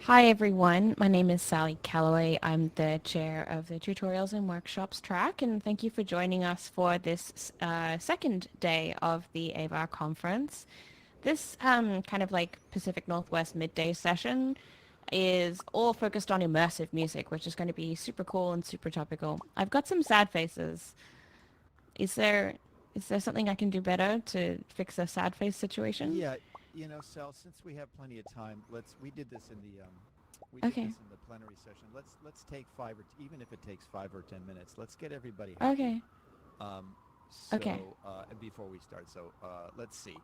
Hi everyone, my name is Sally Calloway. I'm the chair of the Tutorials and Workshops track, and thank you for joining us for this second day of the AVAR conference. This kind of like Pacific Northwest midday session is all focused on immersive music, which is going to be super cool and super topical. I've got some sad faces. Is there something I can do better to fix a sad face situation? Yeah, Sal, since we have plenty of time, we did this in the Okay. plenary session. Let's take even if it takes 5 or 10 minutes, let's get everybody happy. Okay. Um, Okay. before we start, let's see.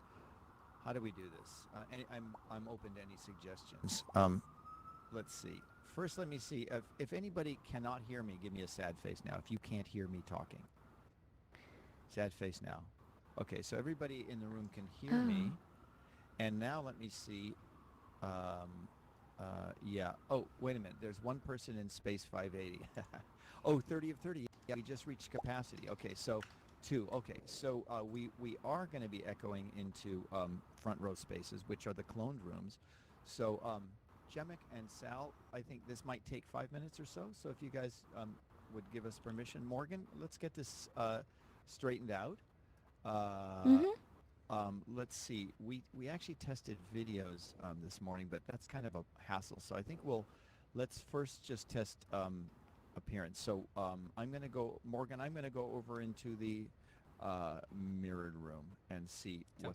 How do we do this? I'm open to any suggestions. Let's see. First, let me see if anybody cannot hear me. Give me a sad face now. If you can't hear me talking, sad face now. Okay, so everybody in the room can hear me. And now let me see. Yeah. Oh, wait a minute. There's one person in space 580. Oh, 30 of 30. Yeah, we just reached capacity. Okay, so 2. Okay, so we are going to be echoing into front row spaces, which are the cloned rooms. So Jemek and Sal, I think this might take 5 minutes or so. So if you guys would give us permission. Morgan, let's get this straightened out. Let's see. We actually tested videos this morning, but that's kind of a hassle. So I think let's first just test appearance. So I'm going to go, Morgan, I'm going to go over into the mirrored room and see what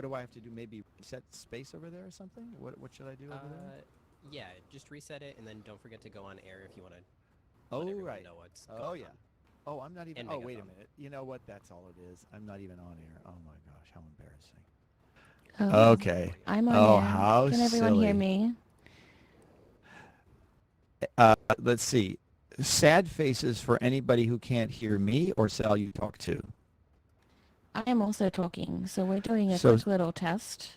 do I have to do? Maybe reset space over there or something? What should I do over there? Yeah, just reset it, and then don't forget to go on air if you want to. Oh, let right. Know what's going on. Yeah. Oh, I'm not even. And oh, wait a minute. You know what? That's all it is. I'm not even on air. Oh my gosh, how embarrassing. Oh, Okay. I'm on Oh, air. how Can everyone silly. hear me? Let's see. Sad faces for anybody who can't hear me or Sal you talk to. I am also talking, so we're doing a quick little test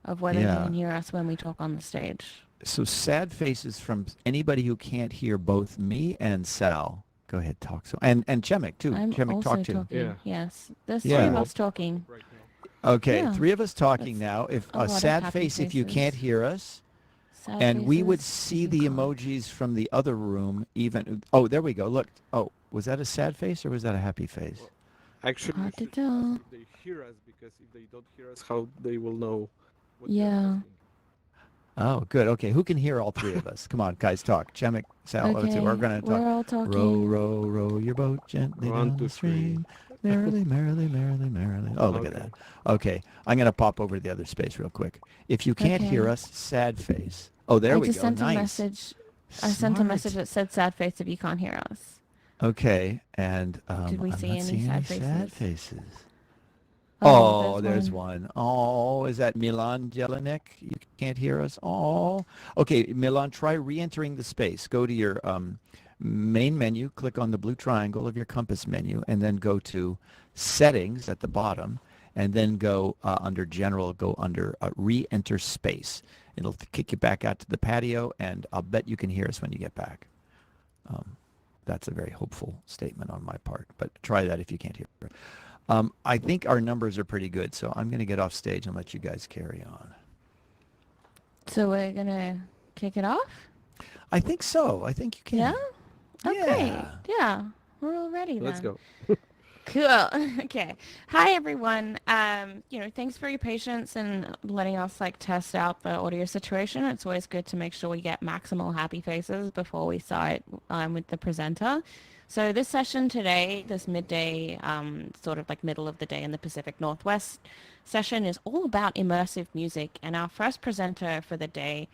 of whether you can hear us when we talk on the stage. So sad faces from anybody who can't hear both me and Sal. Go ahead, talk. So and Jemek too. I'm Jemek also talk too. talking. Yeah. Yes, there's 3 of us talking. Right now. Okay, Yeah. 3 of us talking That's now. If a a lot of sad happy face if you faces. can't hear us. Sad And we would faces, see you the can't. emojis from the other room even. Oh, there we go. Look. Oh, was that a sad face or was that a happy face? Well, actually, Hard we to should ask tell. if they hear us, because if they don't hear us, how they will know what Yeah. they're asking? Oh, good. Okay, who can hear all 3 of us? Come on, guys, talk. Jemek, Sal, Okay, we're going to talk. we're all talking. Row, row, row your boat gently 1, down 2, the 3. stream. Merrily, merrily, merrily, merrily. Oh, look at Okay. that. Okay, I'm going to pop over to the other space real quick. If you can't hear us, sad face. Oh, there we I just go. sent Nice. a message. I sent a message Smart. that said sad face if you can't hear us. Okay, and Did we I'm see not any seeing sad any sad faces? faces. Oh, Oh, there's one. Oh, is that Milan Jelinek? You can't hear us? Oh. Okay, Milan, try re-entering the space. Go to your main menu, click on the blue triangle of your compass menu, and then go to Settings at the bottom, and then go under General, go under Re-enter Space. It'll kick you back out to the patio, and I'll bet you can hear us when you get back. That's a very hopeful statement on my part, but try that if you can't hear it. I think our numbers are pretty good, so I'm going to get off stage and let you guys carry on. So we're gonna kick it off? I think so. I think you can. Yeah? Okay. Yeah. Yeah. We're all ready then. Let's go. Cool. Okay. Hi everyone. Thanks for your patience and letting us test out the audio situation. It's always good to make sure we get maximal happy faces before we start with the presenter. So this session today, this midday, sort of middle of the day in the Pacific Northwest session, is all about immersive music. And our first presenter for the day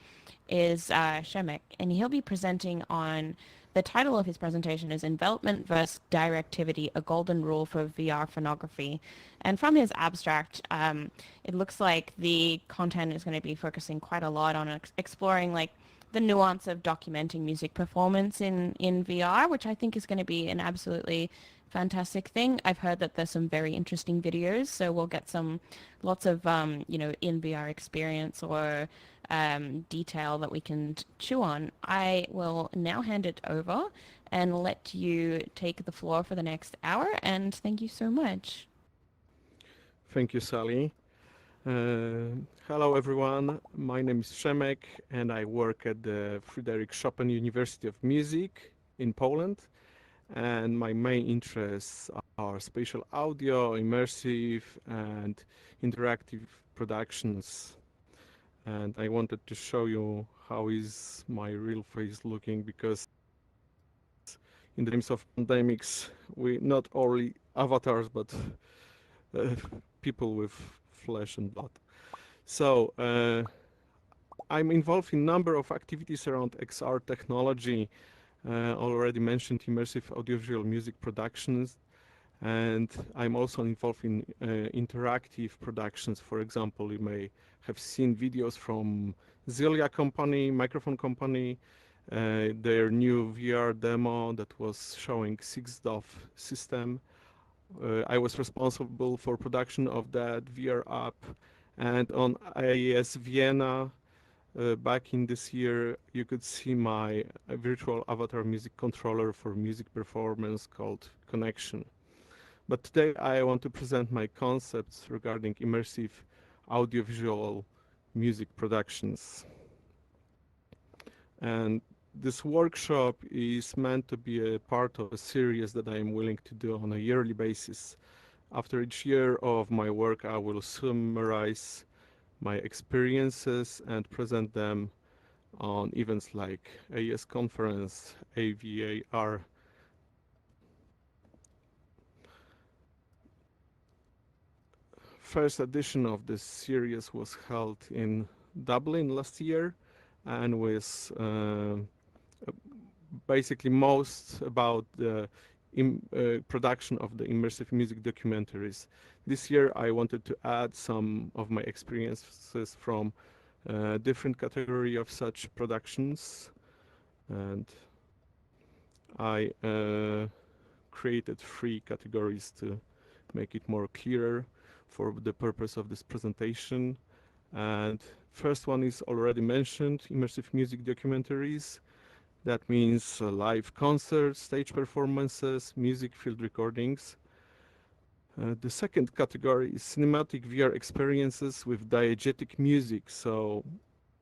is Przemyslaw, and he'll be presenting on, the title of his presentation is Envelopment versus Directivity, a Golden Rule for VR Phonography. And from his abstract, it looks like the content is going to be focusing quite a lot on exploring the nuance of documenting music performance in VR, which I think is going to be an absolutely fantastic thing. I've heard that there's some very interesting videos, so we'll get lots of in VR experience or detail that we can chew on. I will now hand it over and let you take the floor for the next hour, and thank you so much. Thank you, Sally. Hello everyone, my name is Przemek and I work at the Fryderyk Chopin University of Music in Poland, and my main interests are spatial audio, immersive and interactive productions. And I wanted to show you how is my real face looking, because in the times of pandemics we not only avatars but uh, people with flesh and blood. So I'm involved in number of activities around XR technology. Already mentioned immersive audiovisual music productions, and I'm also involved in interactive productions. For example, you may have seen videos from Zilia company, microphone company, their new VR demo that was showing 6DOF system. I was responsible for production of that VR app, and on IAS Vienna back in this year, you could see my virtual avatar music controller for music performance called Connection. But today I want to present my concepts regarding immersive audiovisual music productions. And this workshop is meant to be a part of a series that I am willing to do on a yearly basis. After each year of my work, I will summarize my experiences and present them on events like AES conference, AVAR. First edition of this series was held in Dublin last year, and was basically most about the production of the immersive music documentaries. This year I wanted to add some of my experiences from different category of such productions, and I created 3 categories to make it more clearer for the purpose of this presentation. And first one is already mentioned, immersive music documentaries. That means live concerts, stage performances, music field recordings. The second category is cinematic VR experiences with diegetic music, so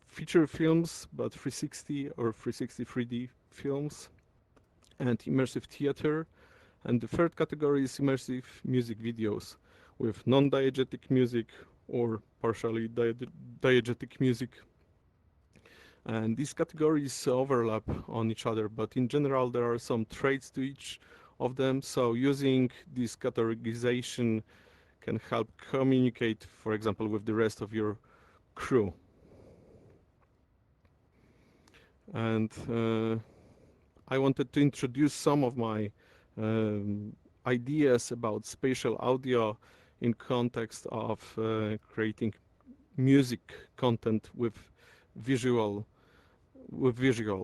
feature films, but 360 or 360 3D films, and immersive theater. And the third category is immersive music videos with non-diegetic music or partially diegetic music. And these categories overlap on each other, but in general there are some traits to each of them. So using this categorization can help communicate, for example, with the rest of your crew. And I wanted to introduce some of my ideas about spatial audio in context of creating music content with visuals.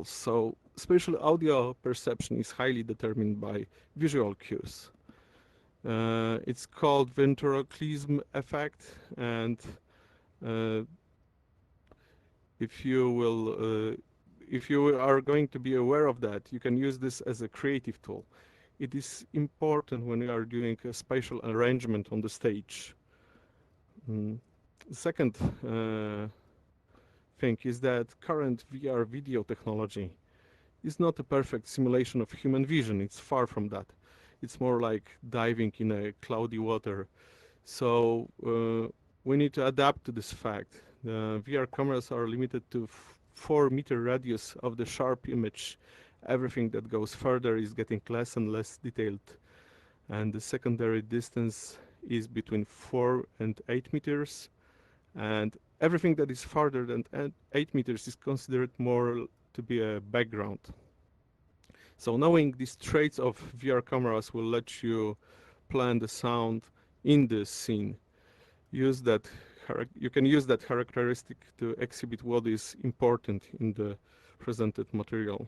So spatial audio perception is highly determined by visual cues. It's called ventriloquism effect, and if you are going to be aware of that, you can use this as a creative tool. It is important when you are doing a spatial arrangement on the stage. The second thing is that current VR video technology is not a perfect simulation of human vision. It's far from that. It's more like diving in a cloudy water. So we need to adapt to this fact. The VR cameras are limited to 4-meter radius of the sharp image. Everything that goes further is getting less and less detailed. And the secondary distance is between 4 and 8 meters. And everything that is farther than 8 meters is considered more to be a background. So knowing these traits of VR cameras will let you plan the sound in the scene. You can use that characteristic to exhibit what is important in the presented material.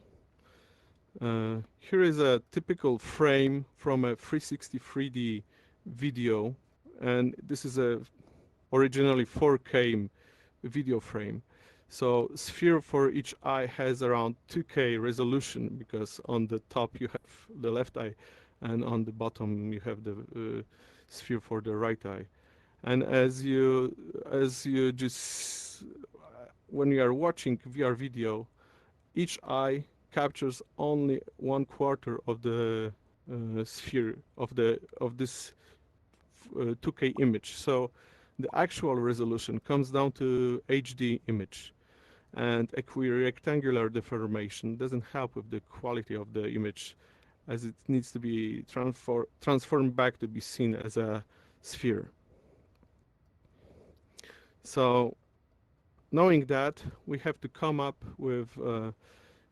Here is a typical frame from a 360 3D video, and this is a originally 4K video frame. So sphere for each eye has around 2K resolution, because on the top you have the left eye and on the bottom you have the sphere for the right eye. And as you just when you are watching VR video, each eye captures only 1/4 of the sphere of this 2K image. So the actual resolution comes down to HD image, and equirectangular deformation doesn't help with the quality of the image, as it needs to be transformed back to be seen as a sphere. So knowing that, we have to come up with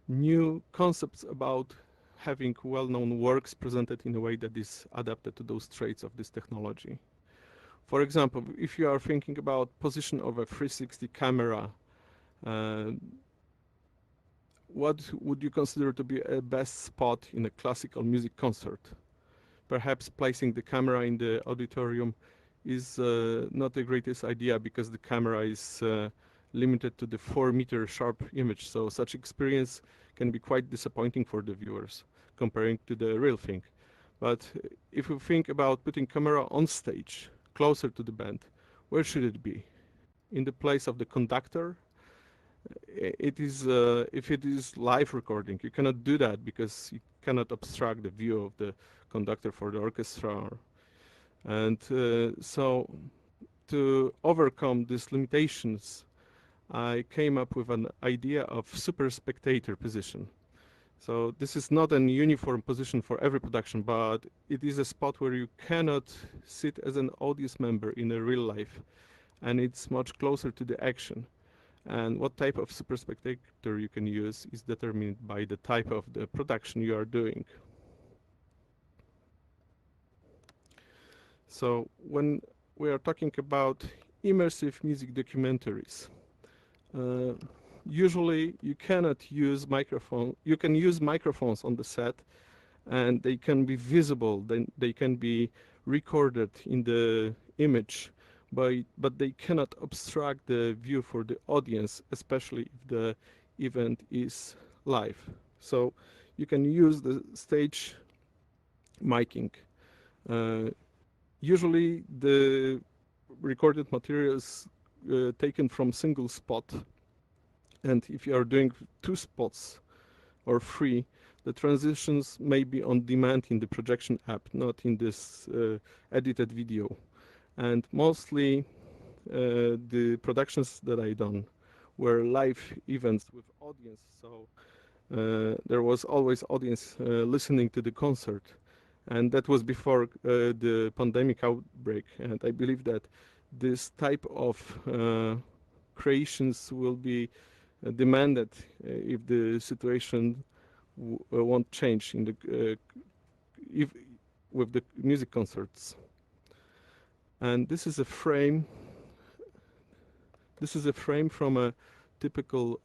new concepts about having well-known works presented in a way that is adapted to those traits of this technology. For example, if you are thinking about position of a 360 camera, what would you consider to be a best spot in a classical music concert? Perhaps placing the camera in the auditorium is not the greatest idea, because the camera is limited to the 4-meter sharp image. So such experience can be quite disappointing for the viewers comparing to the real thing. But if you think about putting camera on stage, closer to the band, where should it be? In the place of the conductor? It is if it is live recording, you cannot do that, because you cannot obstruct the view of the conductor for the orchestra. And so to overcome these limitations, I came up with an idea of super spectator position. So this is not an uniform position for every production, but it is a spot where you cannot sit as an audience member in a real life, and it's much closer to the action. And what type of super spectator you can use is determined by the type of the production you are doing. So when we are talking about immersive music documentaries, usually you cannot use microphone. You can use microphones on the set, and they can be visible. Then they can be recorded in the image, but they cannot obstruct the view for the audience, especially if the event is live. So you can use the stage miking. Usually the recorded material is taken from single spot, and if you are doing 2 spots or 3, the transitions may be on demand in the projection app, not in this edited video. And mostly the productions that I done were live events with audience, so there was always audience listening to the concert. And that was before the pandemic outbreak. And I believe that this type of creations will be demanded if the situation won't change in the if with the music concerts. And this is a frame. This is a frame from a typical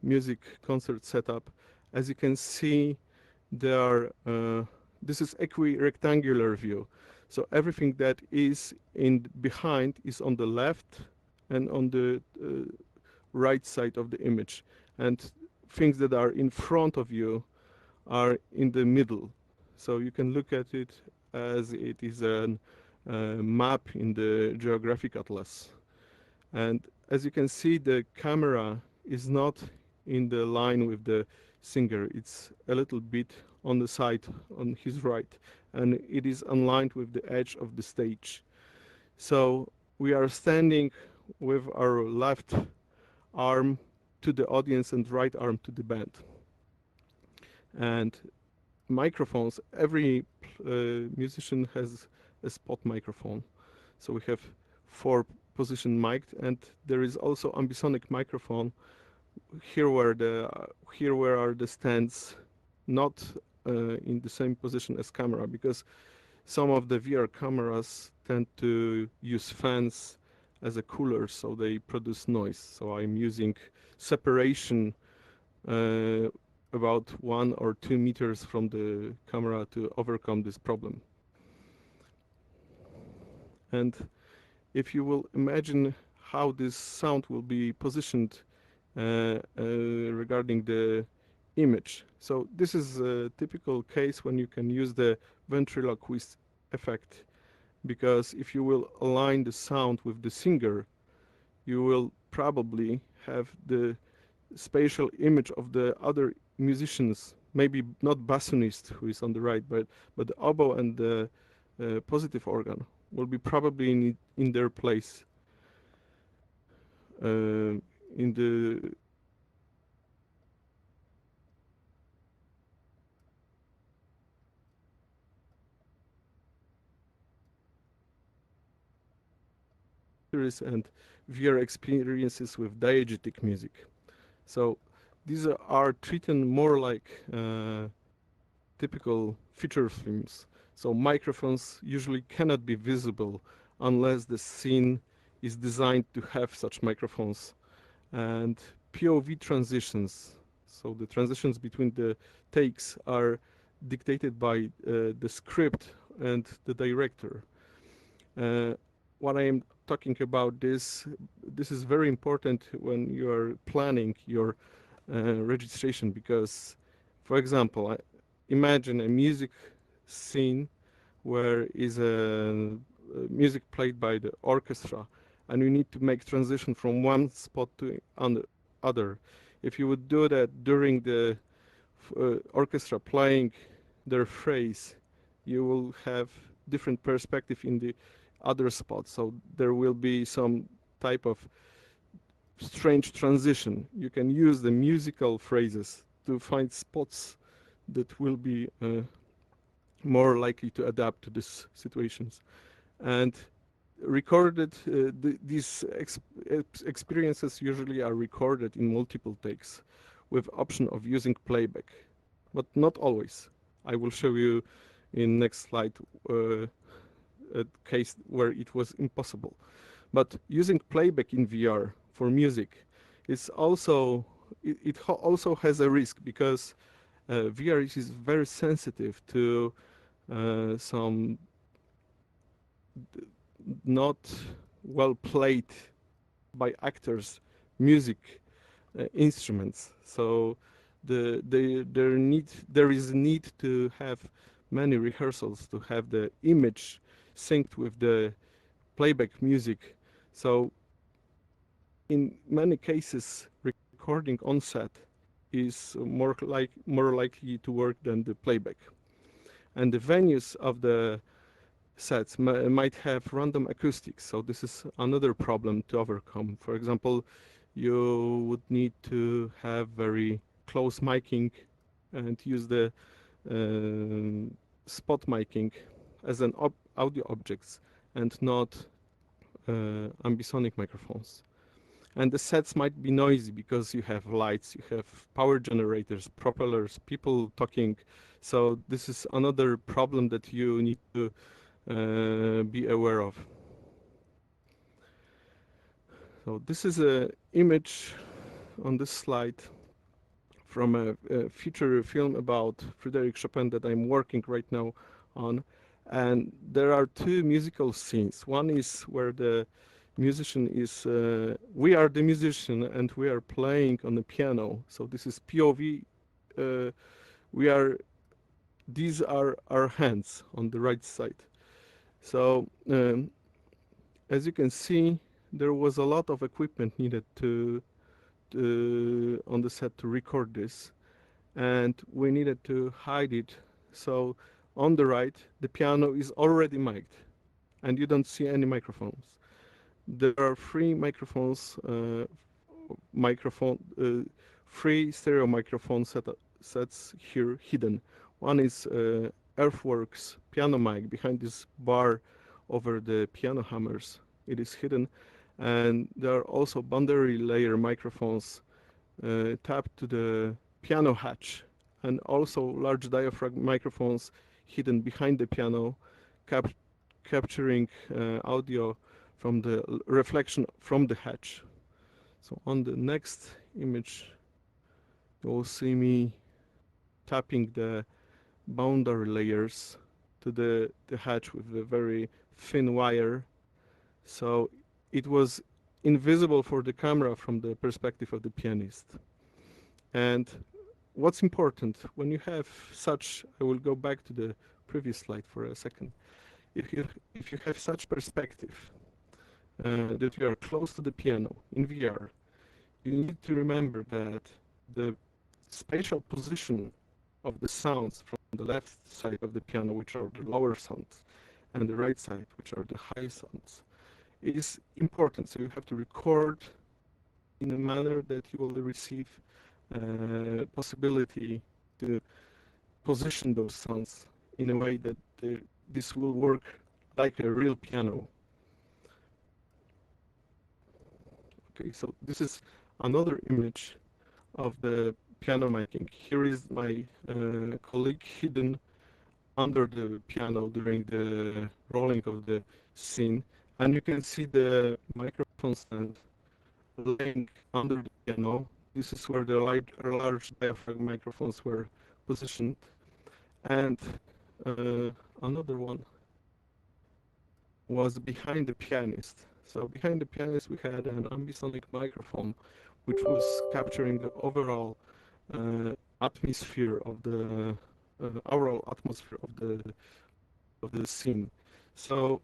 music concert setup. As you can see, there are this is equirectangular view. So everything that is in behind is on the left and on the right side of the image. And things that are in front of you are in the middle. So you can look at it as it is a map in the geographic atlas. And as you can see, the camera is not in the line with the singer. It's a little bit on the side, on his right, and it is aligned with the edge of the stage. So we are standing with our left arm to the audience and right arm to the band. And microphones, every musician has a spot microphone. So we have 4 position mic'd, and there is also ambisonic microphone here where are the stands, not in the same position as camera, because some of the VR cameras tend to use fans as a cooler, so they produce noise. So I'm using separation about 1 or 2 meters from the camera to overcome this problem. And if you will imagine how this sound will be positioned regarding the image. So this is a typical case when you can use the ventriloquist effect. because if you will align the sound with the singer, you will probably have the spatial image of the other musicians, maybe not bassonist who is on the right, but the oboe and the positive organ will be probably in their place in the and VR experiences with diegetic music. So these are treated more like typical feature films. So microphones usually cannot be visible unless the scene is designed to have such microphones. And POV transitions, so the transitions between the takes, are dictated by the script and the director. What I am talking about this is very important when you are planning your registration, because, for example, imagine a music scene where is a music played by the orchestra, and you need to make transition from one spot to other. If you would do that during the orchestra playing their phrase, you will have different perspective in the other spots. So there will be some type of strange transition. You can use the musical phrases to find spots that will be more likely to adapt to these situations. And recorded, these experiences usually are recorded in multiple takes with option of using playback, but not always. I will show you in next slide a case where it was impossible. But using playback in VR for music is also, it also has a risk, because VR is very sensitive to some not well played by actors music instruments. So there is a need to have many rehearsals to have the image synced with the playback music. So in many cases, recording on set is more likely to work than the playback. And the venues of the sets might have random acoustics, so this is another problem to overcome. For example, you would need to have very close miking and use the spot miking as an audio objects and not ambisonic microphones. And the sets might be noisy because you have lights, you have power generators, propellers, people talking. So this is another problem that you need to be aware of. So this is an image on this slide from a feature film about Fryderyk Chopin that I'm working right now on. And there are two musical scenes. One is where the musician is, we are the musician and we are playing on the piano. So this is POV. These are our hands on the right side. So as you can see, there was a lot of equipment needed on the set to record this, and we needed to hide it. So on the right, the piano is already mic'd, and you don't see any microphones. There are three microphones, three stereo microphone sets here hidden. One is Earthworks piano mic behind this bar over the piano hammers. It is hidden. And there are also boundary layer microphones tapped to the piano hatch, and also large diaphragm microphones hidden behind the piano, capturing audio from the reflection from the hatch. So on the next image, you will see me tapping the boundary layers to the hatch with a very thin wire. So it was invisible for the camera from the perspective of the pianist. And what's important when you have such, I will go back to the previous slide for a second. if you have such perspective that you are close to the piano in VR, you need to remember that the spatial position of the sounds from the left side of the piano, which are the lower sounds, and the right side, which are the high sounds, is important. So you have to record in a manner that you will receive possibility to position those sounds in a way that this will work like a real piano. Okay, so this is another image of the piano making. Here is my colleague hidden under the piano during the rolling of the scene, and you can see the microphone stand laying under the piano. This is where the large diaphragm microphones were positioned. And another one was behind the pianist. So behind the pianist we had an ambisonic microphone which was capturing the overall atmosphere of the aural atmosphere of the scene. So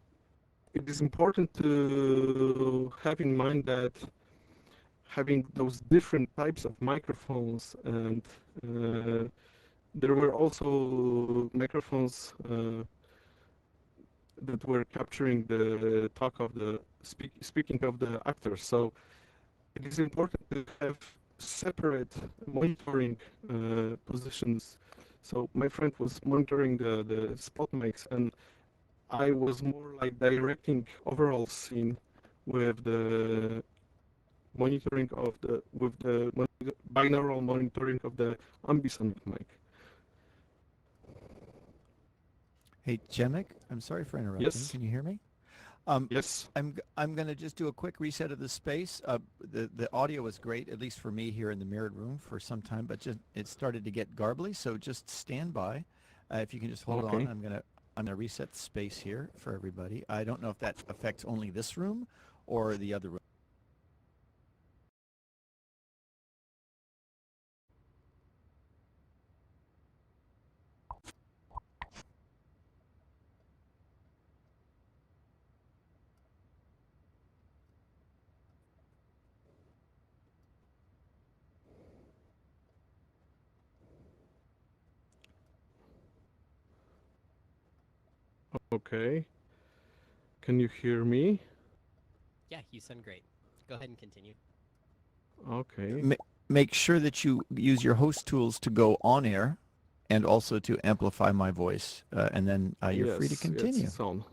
it is important to have in mind that having those different types of microphones, and there were also microphones that were capturing the talk of the speaking of the actors. So it is important to have separate monitoring positions. So my friend was monitoring the spot mics, and I was more like directing overall scene with the monitoring of the binaural monitoring of the ambisonic mic. Hey, Przemek, I'm sorry for interrupting. Yes. Can you hear me? Yes. I'm going to just do a quick reset of the space. The audio was great, at least for me here in the mirrored room for some time, but just it started to get garbly. So just stand by. If you can just hold on, I'm gonna reset the space here for everybody. I don't know if that affects only this room or the other room. Okay. Can you hear me? Yeah, you sound great. Go ahead and continue. Okay. Make sure that you use your host tools to go on air and also to amplify my voice, and then you're free to continue. Yes, it's on.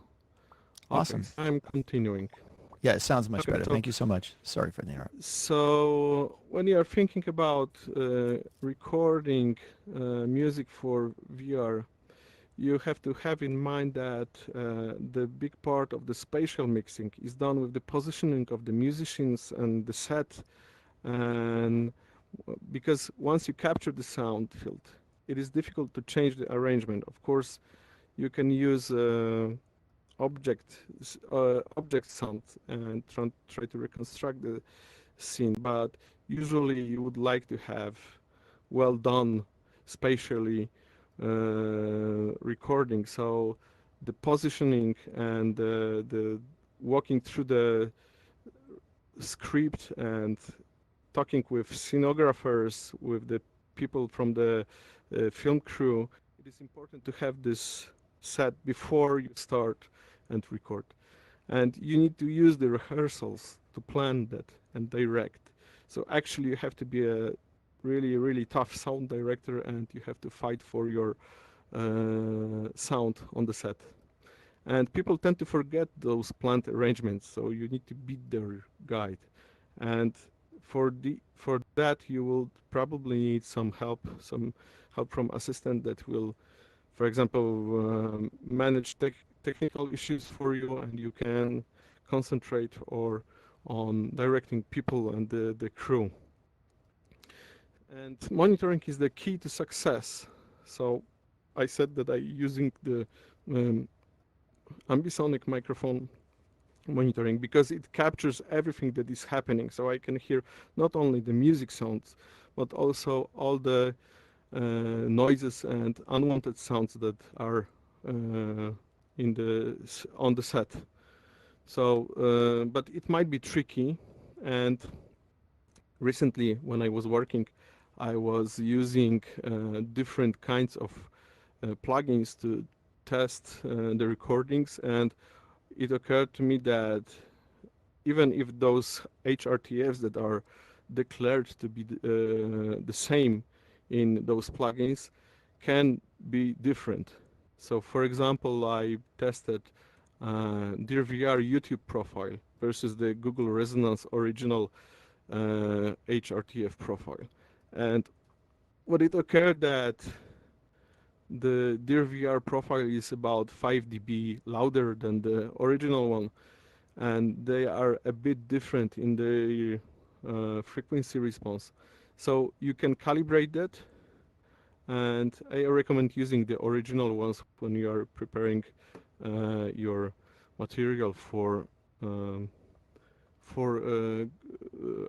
Awesome. Okay, I'm continuing. Yeah, it sounds much Okay, better. so- Thank you so much. Sorry for the interrupt. So when you are thinking about recording music for VR, you have to have in mind that the big part of the spatial mixing is done with the positioning of the musicians and the set, and because once you capture the sound field, it is difficult to change the arrangement. Of course, you can use object sound and try to reconstruct the scene, but usually you would like to have well done spatially recording. So the positioning and the walking through the script and talking with scenographers, with the people from the film crew, it is important to have this set before you start and record. And you need to use the rehearsals to plan that and direct. So actually you have to be a really, really tough sound director, and you have to fight for your sound on the set. And people tend to forget those planned arrangements, so you need to beat their guide. And for that you will probably need some help from assistant that will, for example, manage technical issues for you, and you can concentrate on directing people and the crew. And monitoring is the key to success. So I said that I'm using the ambisonic microphone monitoring because it captures everything that is happening. So I can hear not only the music sounds, but also all the noises and unwanted sounds that are on the set. So, but it might be tricky. And recently, when I was working, I was using different kinds of plugins to test the recordings, and it occurred to me that even if those HRTFs that are declared to be the same in those plugins can be different. So for example, I tested DirVR YouTube profile versus the Google Resonance original HRTF profile. And what it occurred that the DirVR profile is about 5 dB louder than the original one, and they are a bit different in the frequency response. So you can calibrate that, and I recommend using the original ones when you are preparing your material for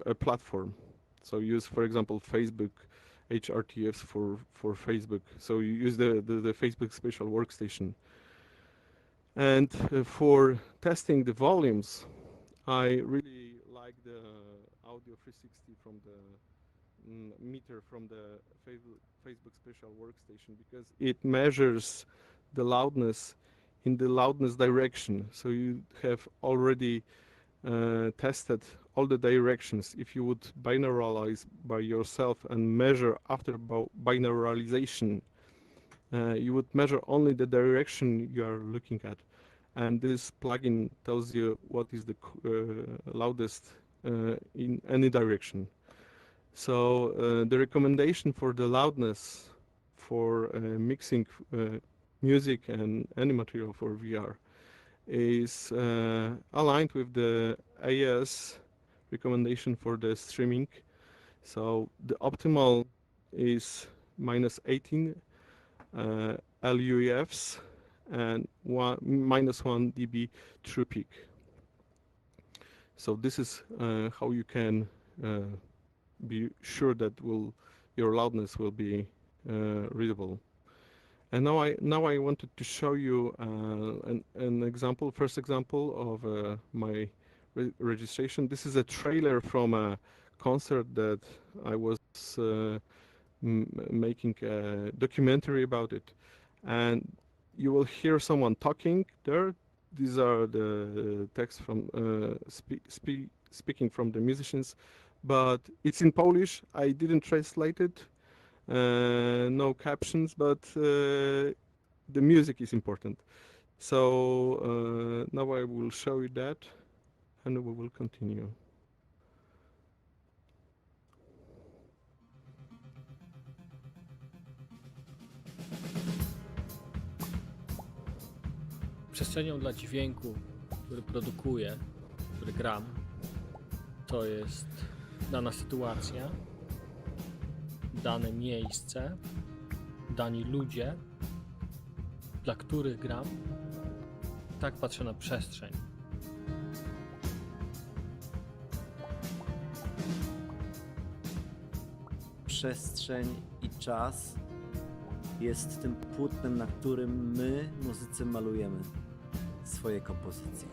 a platform. So use, for example, Facebook HRTFs for Facebook. So you use the Facebook Spatial Workstation. And for testing the volumes, I really like the Audio 360 from the meter from the Facebook Spatial Workstation, because it measures the loudness in the loudness direction. So you have already tested all the directions. If you would binarize by yourself and measure after binarization, you would measure only the direction you are looking at. And this plugin tells you what is the loudest in any direction. So the recommendation for the loudness for mixing music and any material for VR is aligned with the AES recommendation for the streaming. So the optimal is -18 LUEFs and -1 dB true peak. So this is how you can be sure that your loudness will be readable. And now I wanted to show you an example, first example of my registration. This is a trailer from a concert that I was making a documentary about it. And you will hear someone talking there. These are the texts from speaking from the musicians, but it's in Polish. I didn't translate it. No captions, but the music is important. So now I will show you that, and we will continue. Przestrzenią dla dźwięku, który produkuję, który gram, to jest dana sytuacja, dane miejsce, dani ludzie, dla których gram. Tak patrzę na przestrzeń. Przestrzeń i czas jest tym płótnem, na którym my, muzycy, malujemy swoje kompozycje.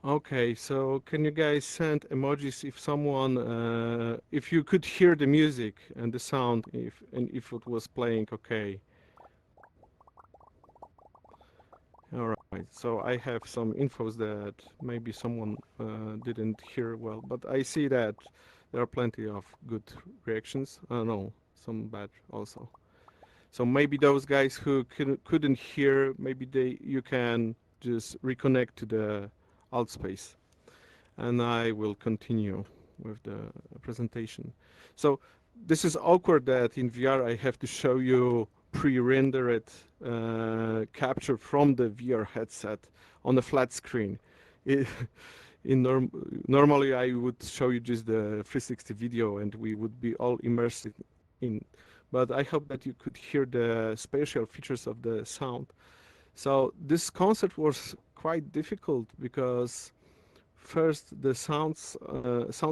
Okay, so can you guys send emojis if someone, if you could hear the music and the sound, if it was playing okay? All right, so I have some infos that maybe someone didn't hear well, but I see that there are plenty of good reactions. No, some bad also. So maybe those guys who couldn't hear, maybe you can just reconnect to the alt space, and I will continue with the presentation. So this is awkward that in VR I have to show you pre-rendered capture from the VR headset on a flat screen. It, normally I would show you just the 360 video and we would be all immersed in. But I hope that you could hear the spatial features of the sound. So this concept was quite difficult because first the sound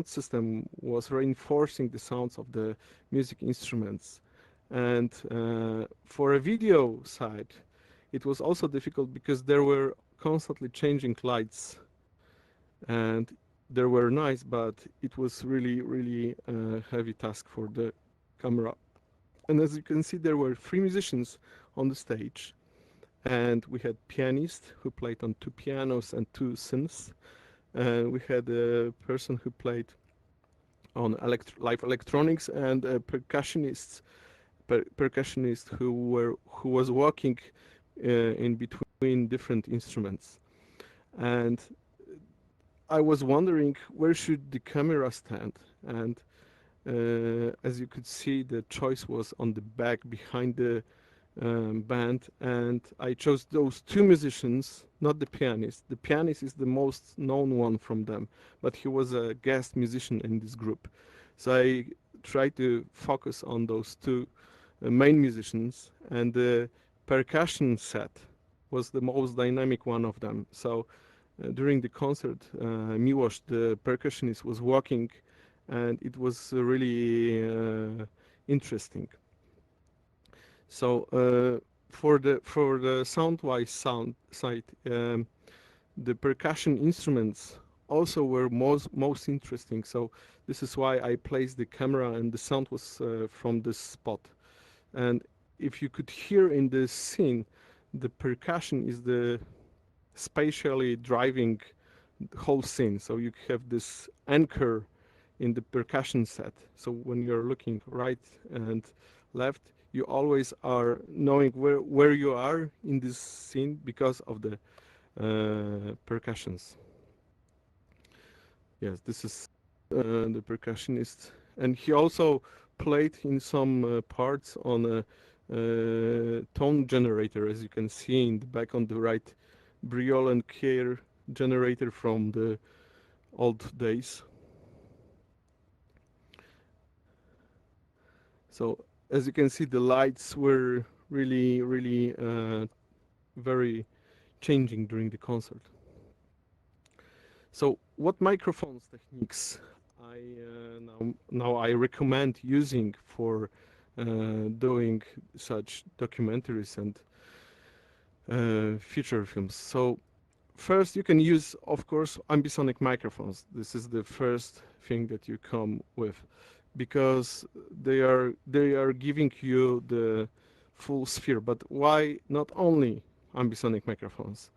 system was reinforcing the sounds of the music instruments, and for a video side it was also difficult because there were constantly changing lights and there were nice, but it was really a heavy task for the camera. And as you can see, there were 3 musicians on the stage, and we had pianist who played on 2 pianos and 2 synths. We had a person who played on live electronics and a percussionist who was walking in between different instruments. And I was wondering where should the camera stand, and as you could see, the choice was on the back behind the band, and I chose those 2 musicians, not the pianist. The pianist is the most known one from them, but he was a guest musician in this group. So I tried to focus on those 2 main musicians, and the percussion set was the most dynamic one of them. So during the concert, Miłosz, the percussionist, was walking, and it was really interesting. So for the sound-wise side, the percussion instruments also were most interesting. So this is why I placed the camera, and the sound was from this spot. And if you could hear in this scene, the percussion is the spatially driving the whole scene. So you have this anchor in the percussion set. So when you're looking right and left, you always are knowing where you are in this scene because of the percussions. Yes, this is the percussionist, and he also played in some parts on a tone generator, as you can see in the back on the right, Briol and Kier generator from the old days. So as you can see, the lights were really very changing during the concert. So what microphones techniques now I recommend using for doing such documentaries and feature films? So first you can use, of course, ambisonic microphones. This is the first thing that you come with, because they are giving you the full sphere. But why not only ambisonic microphones?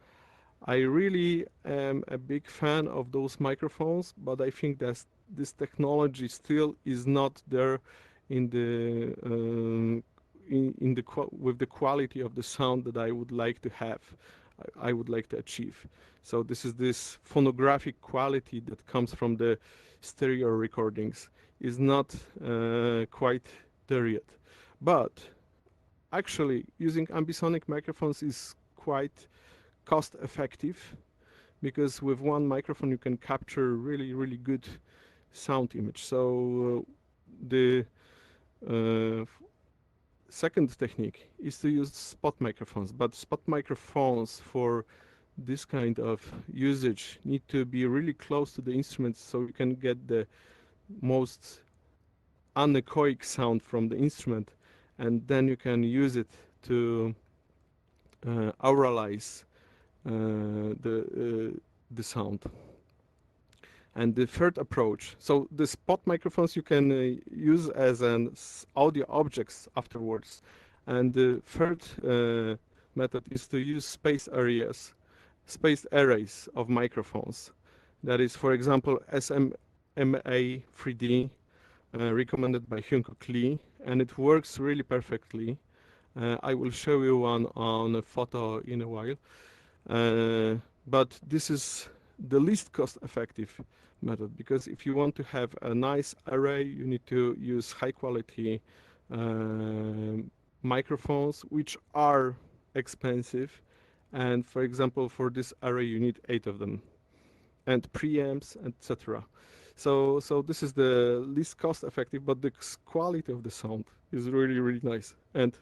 I really am a big fan of those microphones, but I think that this technology still is not there in the with the quality of the sound that I would like to have, I would like to achieve. So this phonographic quality that comes from the stereo recordings is not quite there yet. But actually using ambisonic microphones is quite cost effective, because with one microphone you can capture really good sound image. So the second technique is to use spot microphones, but spot microphones for this kind of usage need to be really close to the instruments, so you can get the most anechoic sound from the instrument, and then you can use it to auralize the sound. And the third approach, so the spot microphones you can use as an audio objects afterwards. And the third method is to use spaced arrays of microphones. That is, for example, SMA 3D, recommended by Hyunkook Lee, and it works really perfectly. I will show you one on a photo in a while. But this is the least cost-effective method, because if you want to have a nice array, you need to use high-quality microphones, which are expensive. And for example, for this array, you need 8 of them, and preamps, etc. So this is the least cost-effective, but the quality of the sound is really, really nice. And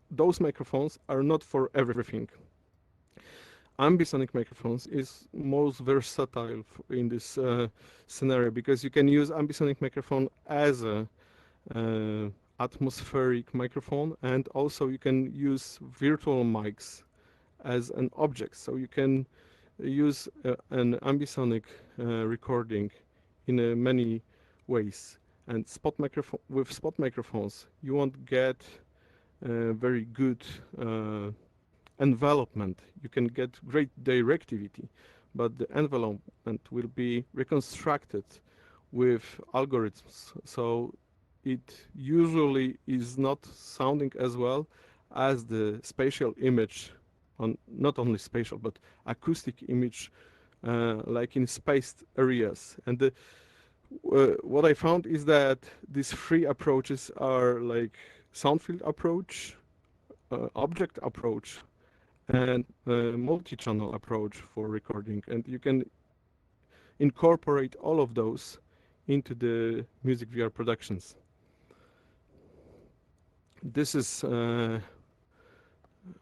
those microphones are not for everything. Ambisonic microphones is most versatile in this scenario, because you can use ambisonic microphone as a atmospheric microphone, and also you can use virtual mics as an object. So you can use an ambisonic recording in many ways. And with spot microphones, you won't get very good envelopment. You can get great directivity, but the envelopment will be reconstructed with algorithms. So it usually is not sounding as well as the spatial image, on not only spatial but acoustic image, like in spaced areas. And what I found is that these 3 approaches are like sound field approach, object approach, and multi-channel approach for recording. And you can incorporate all of those into the music VR productions. This is a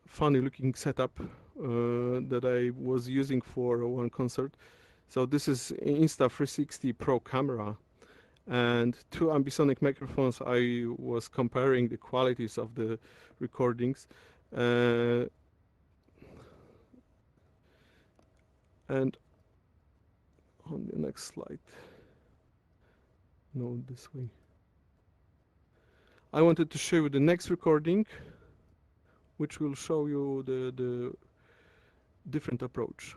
funny looking setup that I was using for one concert. So this is Insta360 Pro camera and 2 ambisonic microphones. I was comparing the qualities of the recordings. And on the next slide, no, this way. I wanted to show you the next recording, which will show you the different approach.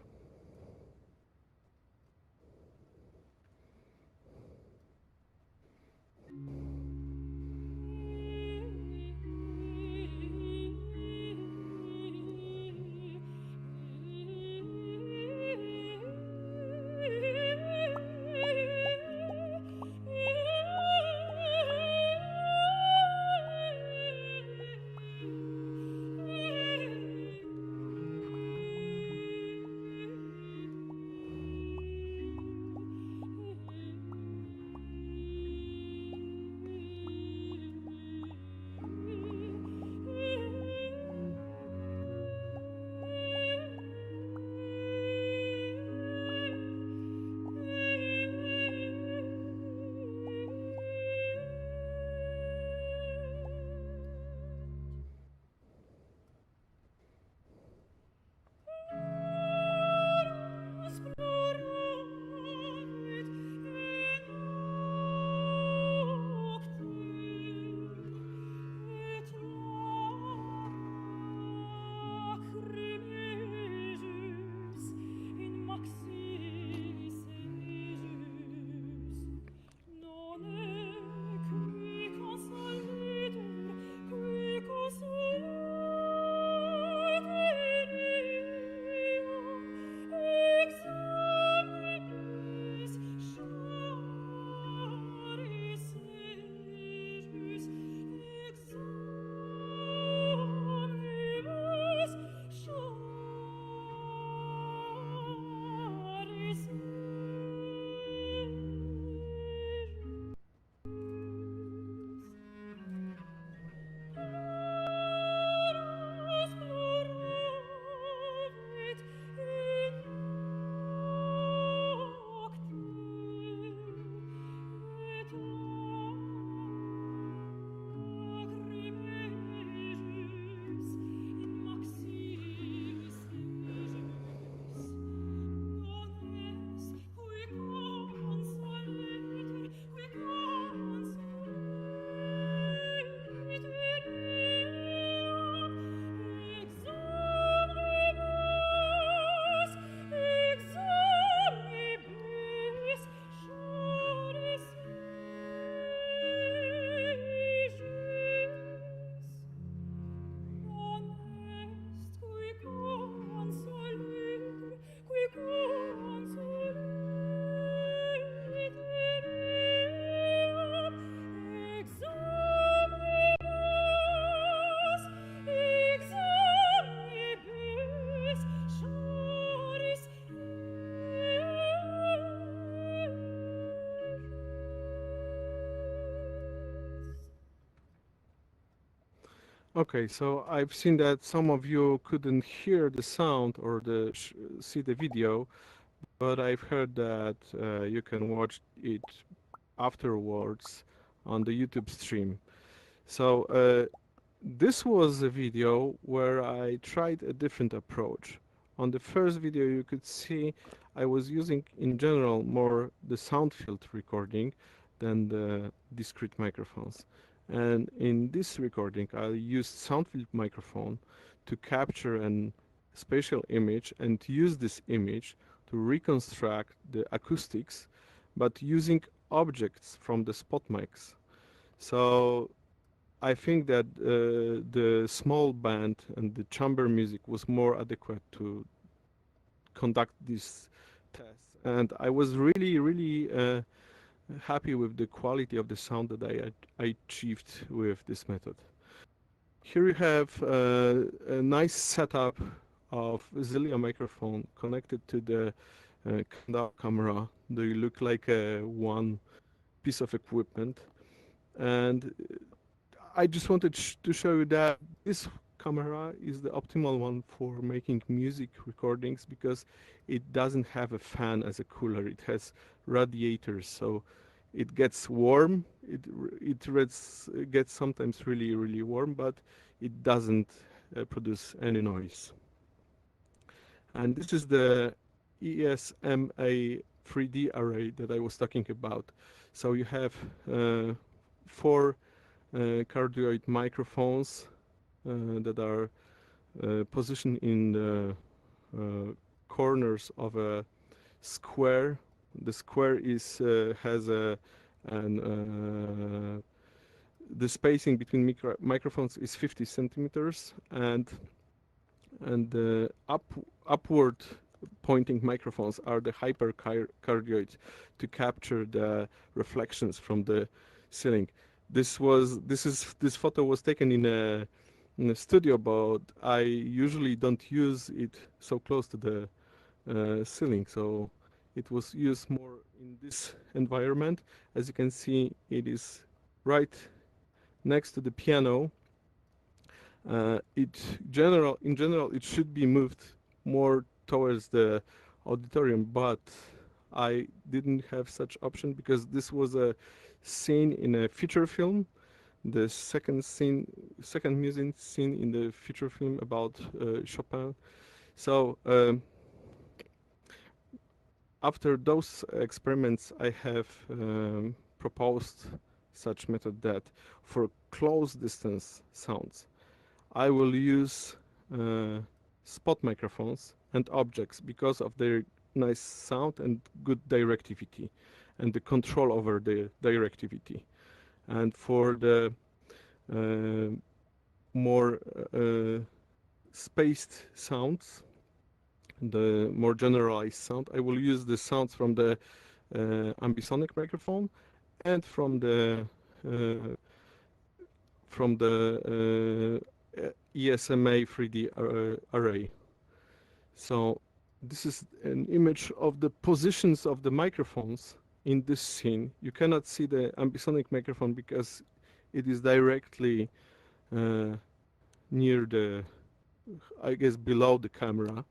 Okay, so I've seen that some of you couldn't hear the sound or see the video, but I've heard that you can watch it afterwards on the YouTube stream. So this was a video where I tried a different approach. On the first video you could see I was using in general more the sound field recording than the discrete microphones. And in this recording I used sound field microphone to capture an spatial image and use this image to reconstruct the acoustics, but using objects from the spot mics. So I think that the small band and the chamber music was more adequate to conduct these tests. And I was really happy with the quality of the sound that I achieved with this method. Here you have a nice setup of Zilia microphone connected to the camera. They look like one piece of equipment. And I just wanted to show you that this camera is the optimal one for making music recordings because it doesn't have a fan as a cooler. It has radiators, so it gets warm. It gets sometimes really warm, but it doesn't produce any noise. And this is the ESMA 3D array that I was talking about. So you have 4 cardioid microphones that are positioned in the corners of a square. The square has the spacing between microphones is 50 centimeters, and the upward pointing microphones are the hypercardioids to capture the reflections from the ceiling. This photo was taken in a studio, but I usually don't use it so close to the ceiling, so it was used more in this environment. As you can see, it is right next to the piano. In general, it should be moved more towards the auditorium, but I didn't have such option because this was a scene in a feature film, the second music scene in the feature film about Chopin. So after those experiments, I have proposed such method that for close distance sounds, I will use spot microphones and objects because of their nice sound and good directivity and the control over the directivity. And for the more spaced sounds, the more generalized sound, I will use the sounds from the ambisonic microphone and from the ESMA 3D array. So this is an image of the positions of the microphones in this scene. You cannot see the ambisonic microphone because it is directly near the, I guess, below the camera.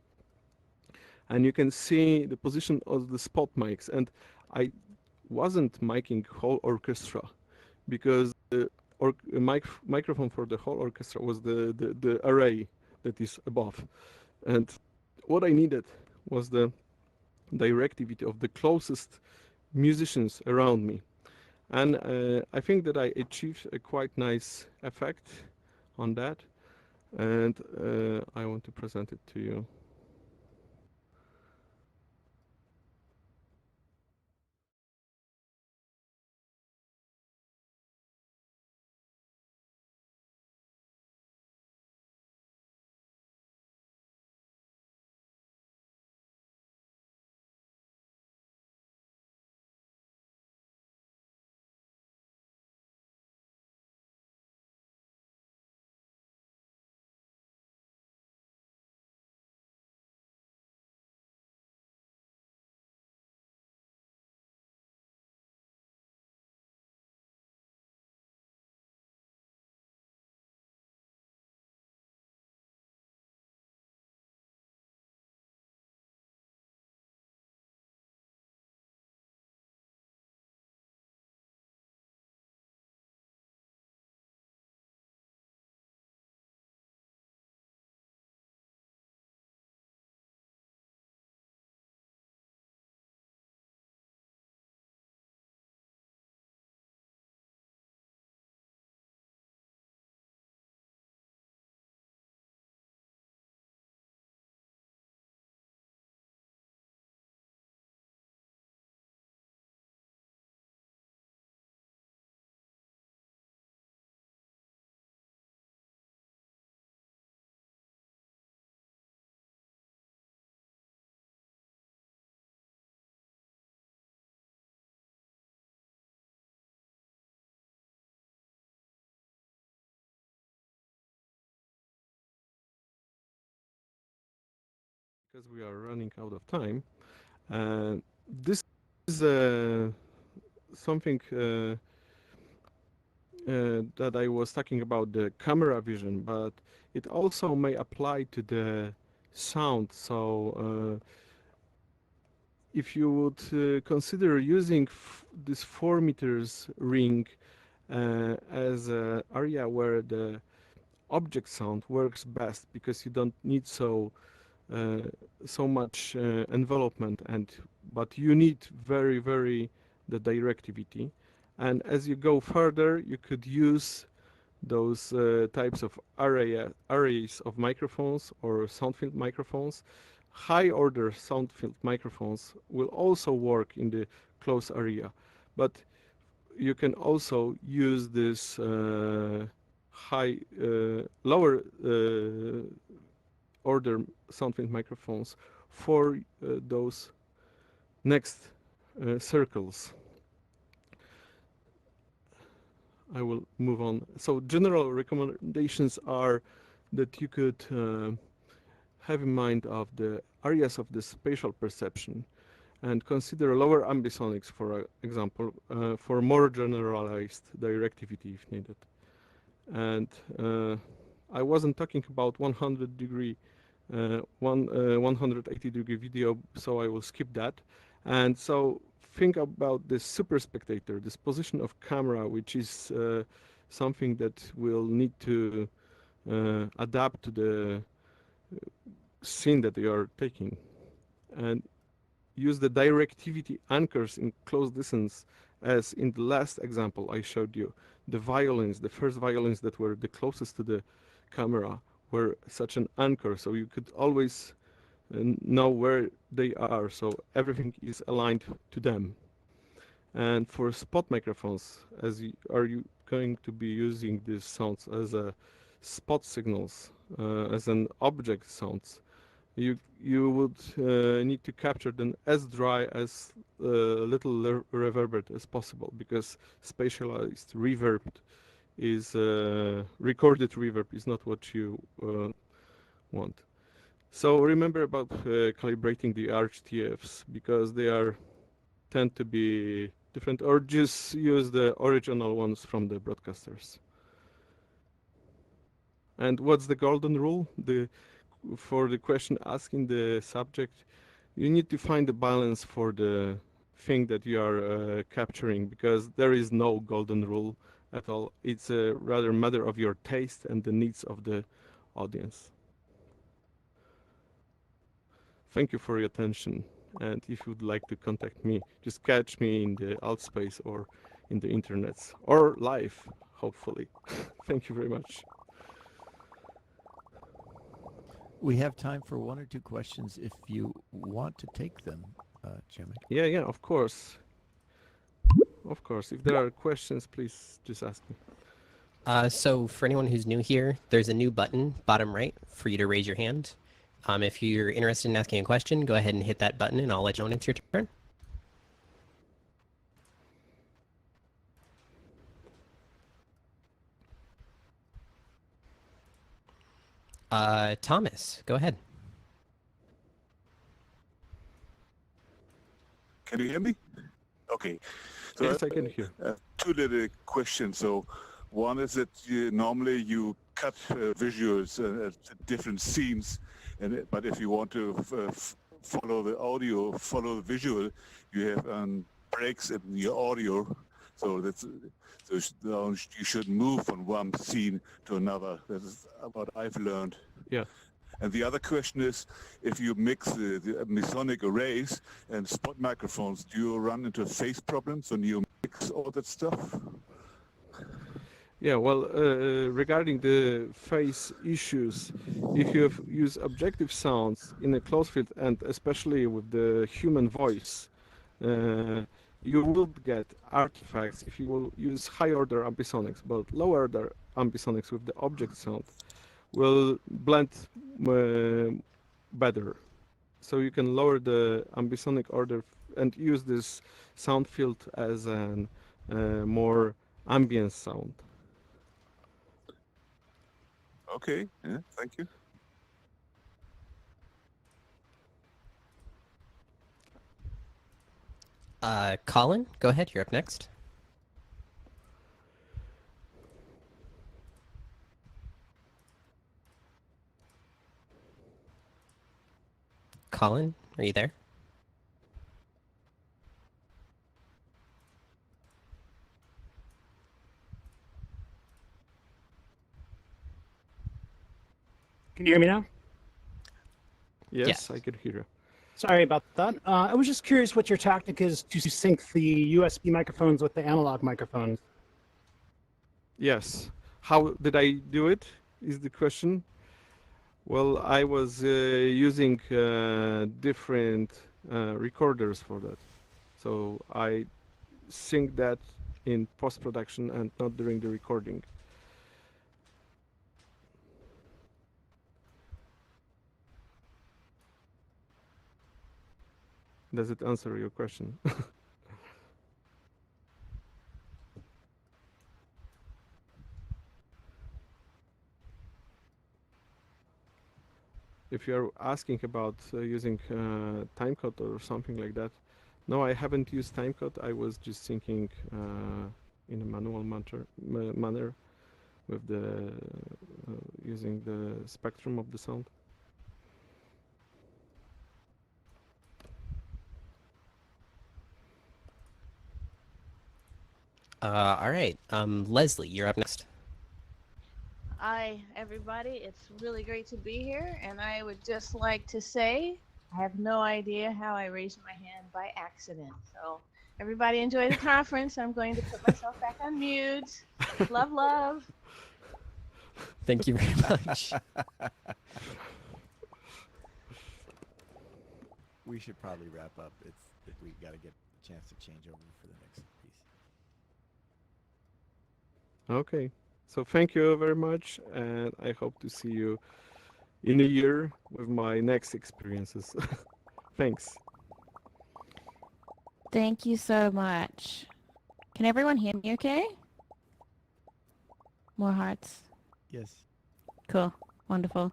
And you can see the position of the spot mics. And I wasn't miking whole orchestra because the microphone for the whole orchestra was the array that is above. And what I needed was the directivity of the closest musicians around me. And I think that I achieved a quite nice effect on that. And I want to present it to you. because we are running out of time. This is something that I was talking about, the camera vision, but it also may apply to the sound. So if you would consider using this 4 meters ring as an area where the object sound works best, because you don't need so much envelopment, but you need very the directivity. And as you go further, you could use those types of arrays of microphones or sound field microphones. High order sound field microphones will also work in the close area, but you can also use this lower order sound field microphones for those next circles. I will move on. So general recommendations are that you could have in mind of the areas of the spatial perception and consider lower ambisonics, for example, for more generalized directivity if needed. And I wasn't talking about 180 degree video, so I will skip that. And so think about the super spectator, this position of camera, which is something that will need to adapt to the scene that you are taking, and use the directivity anchors in close distance, as in the last example I showed you. The violins, the first violins that were the closest to the camera, were such an anchor, so you could always know where they are, so everything is aligned to them. And for spot microphones, are you going to be using these sounds as a spot signals, as an object sounds, you would need to capture them as dry, as little reverberate as possible, because spatialized reverb is recorded reverb is not what you want. So remember about calibrating the HRTFs, because they tend to be different, or just use the original ones from the broadcasters. And what's the golden rule? For the question asking the subject, you need to find the balance for the thing that you are capturing, because there is no golden rule at all. It's a rather matter of your taste and the needs of the audience. Thank you for your attention. And if you would like to contact me, just catch me in the outspace or in the internets, or live, hopefully. Thank you very much. We have time for 1 or 2 questions if you want to take them, Przemek. Yeah, of course. Of course. If there are questions, please just ask me. So for anyone who's new here, there's a new button, bottom right, for you to raise your hand. If you're interested in asking a question, go ahead and hit that button and I'll let you know when it's your turn. Thomas, go ahead. Can you hear me? Okay. So Yes, I can hear. 2 little questions. So one is that normally you cut visuals at different scenes, but if you want to follow the audio, follow the visual, you have breaks in your audio. So you should move from one scene to another. That is what I've learned. Yeah. And the other question is, if you mix the ambisonic arrays and spot microphones, do you run into phase problems when you mix all that stuff? Yeah, well, regarding the phase issues, if you use objective sounds in a close field, and especially with the human voice, you will get artifacts if you will use high order ambisonics, but lower order ambisonics with the object sound will blend better. So you can lower the ambisonic order and use this sound field as a more ambient sound. Okay, yeah, thank you. Colin, go ahead. You're up next. Colin, are you there? Can you hear me now? Yes, I can hear you. Sorry about that. I was just curious what your tactic is to sync the USB microphones with the analog microphones. Yes. How did I do it? Is the question. Well, I was using different recorders for that. So I sync that in post-production and not during the recording. Does it answer your question? If you're asking about using timecode or something like that, no, I haven't used timecode. I was just thinking in a manual manner with the using the spectrum of the sound. All right. Leslie, you're up next. Hi, everybody. It's really great to be here, and I would just like to say I have no idea how I raised my hand by accident. So, everybody enjoy the conference. I'm going to put myself back on mute. Love, love. Thank you very much. We should probably wrap up. We got to get a chance to change over for the next piece. Okay. So thank you very much, and I hope to see you in a year with my next experiences. Thanks. Thank you so much. Can everyone hear me okay? More hearts. Yes. Cool. Wonderful.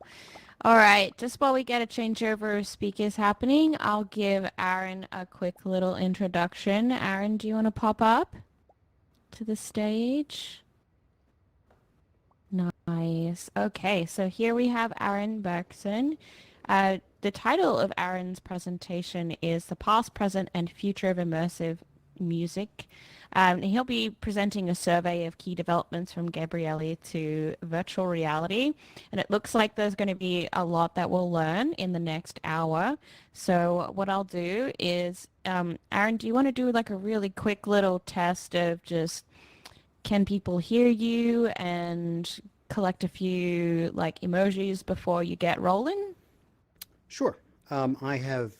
All right. Just while we get a changeover of speakers happening, I'll give Aaron a quick little introduction. Aaron, do you want to pop up to the stage? Nice. Okay, so here we have Aaron Bergson. The title of Aaron's presentation is The Past, Present, and Future of Immersive Music. He'll be presenting a survey of key developments from Gabriele to virtual reality. And it looks like there's going to be a lot that we'll learn in the next hour. So what I'll do is, Aaron, do you want to do like a really quick little test of just can people hear you and collect a few like emojis before you get rolling? Sure. I have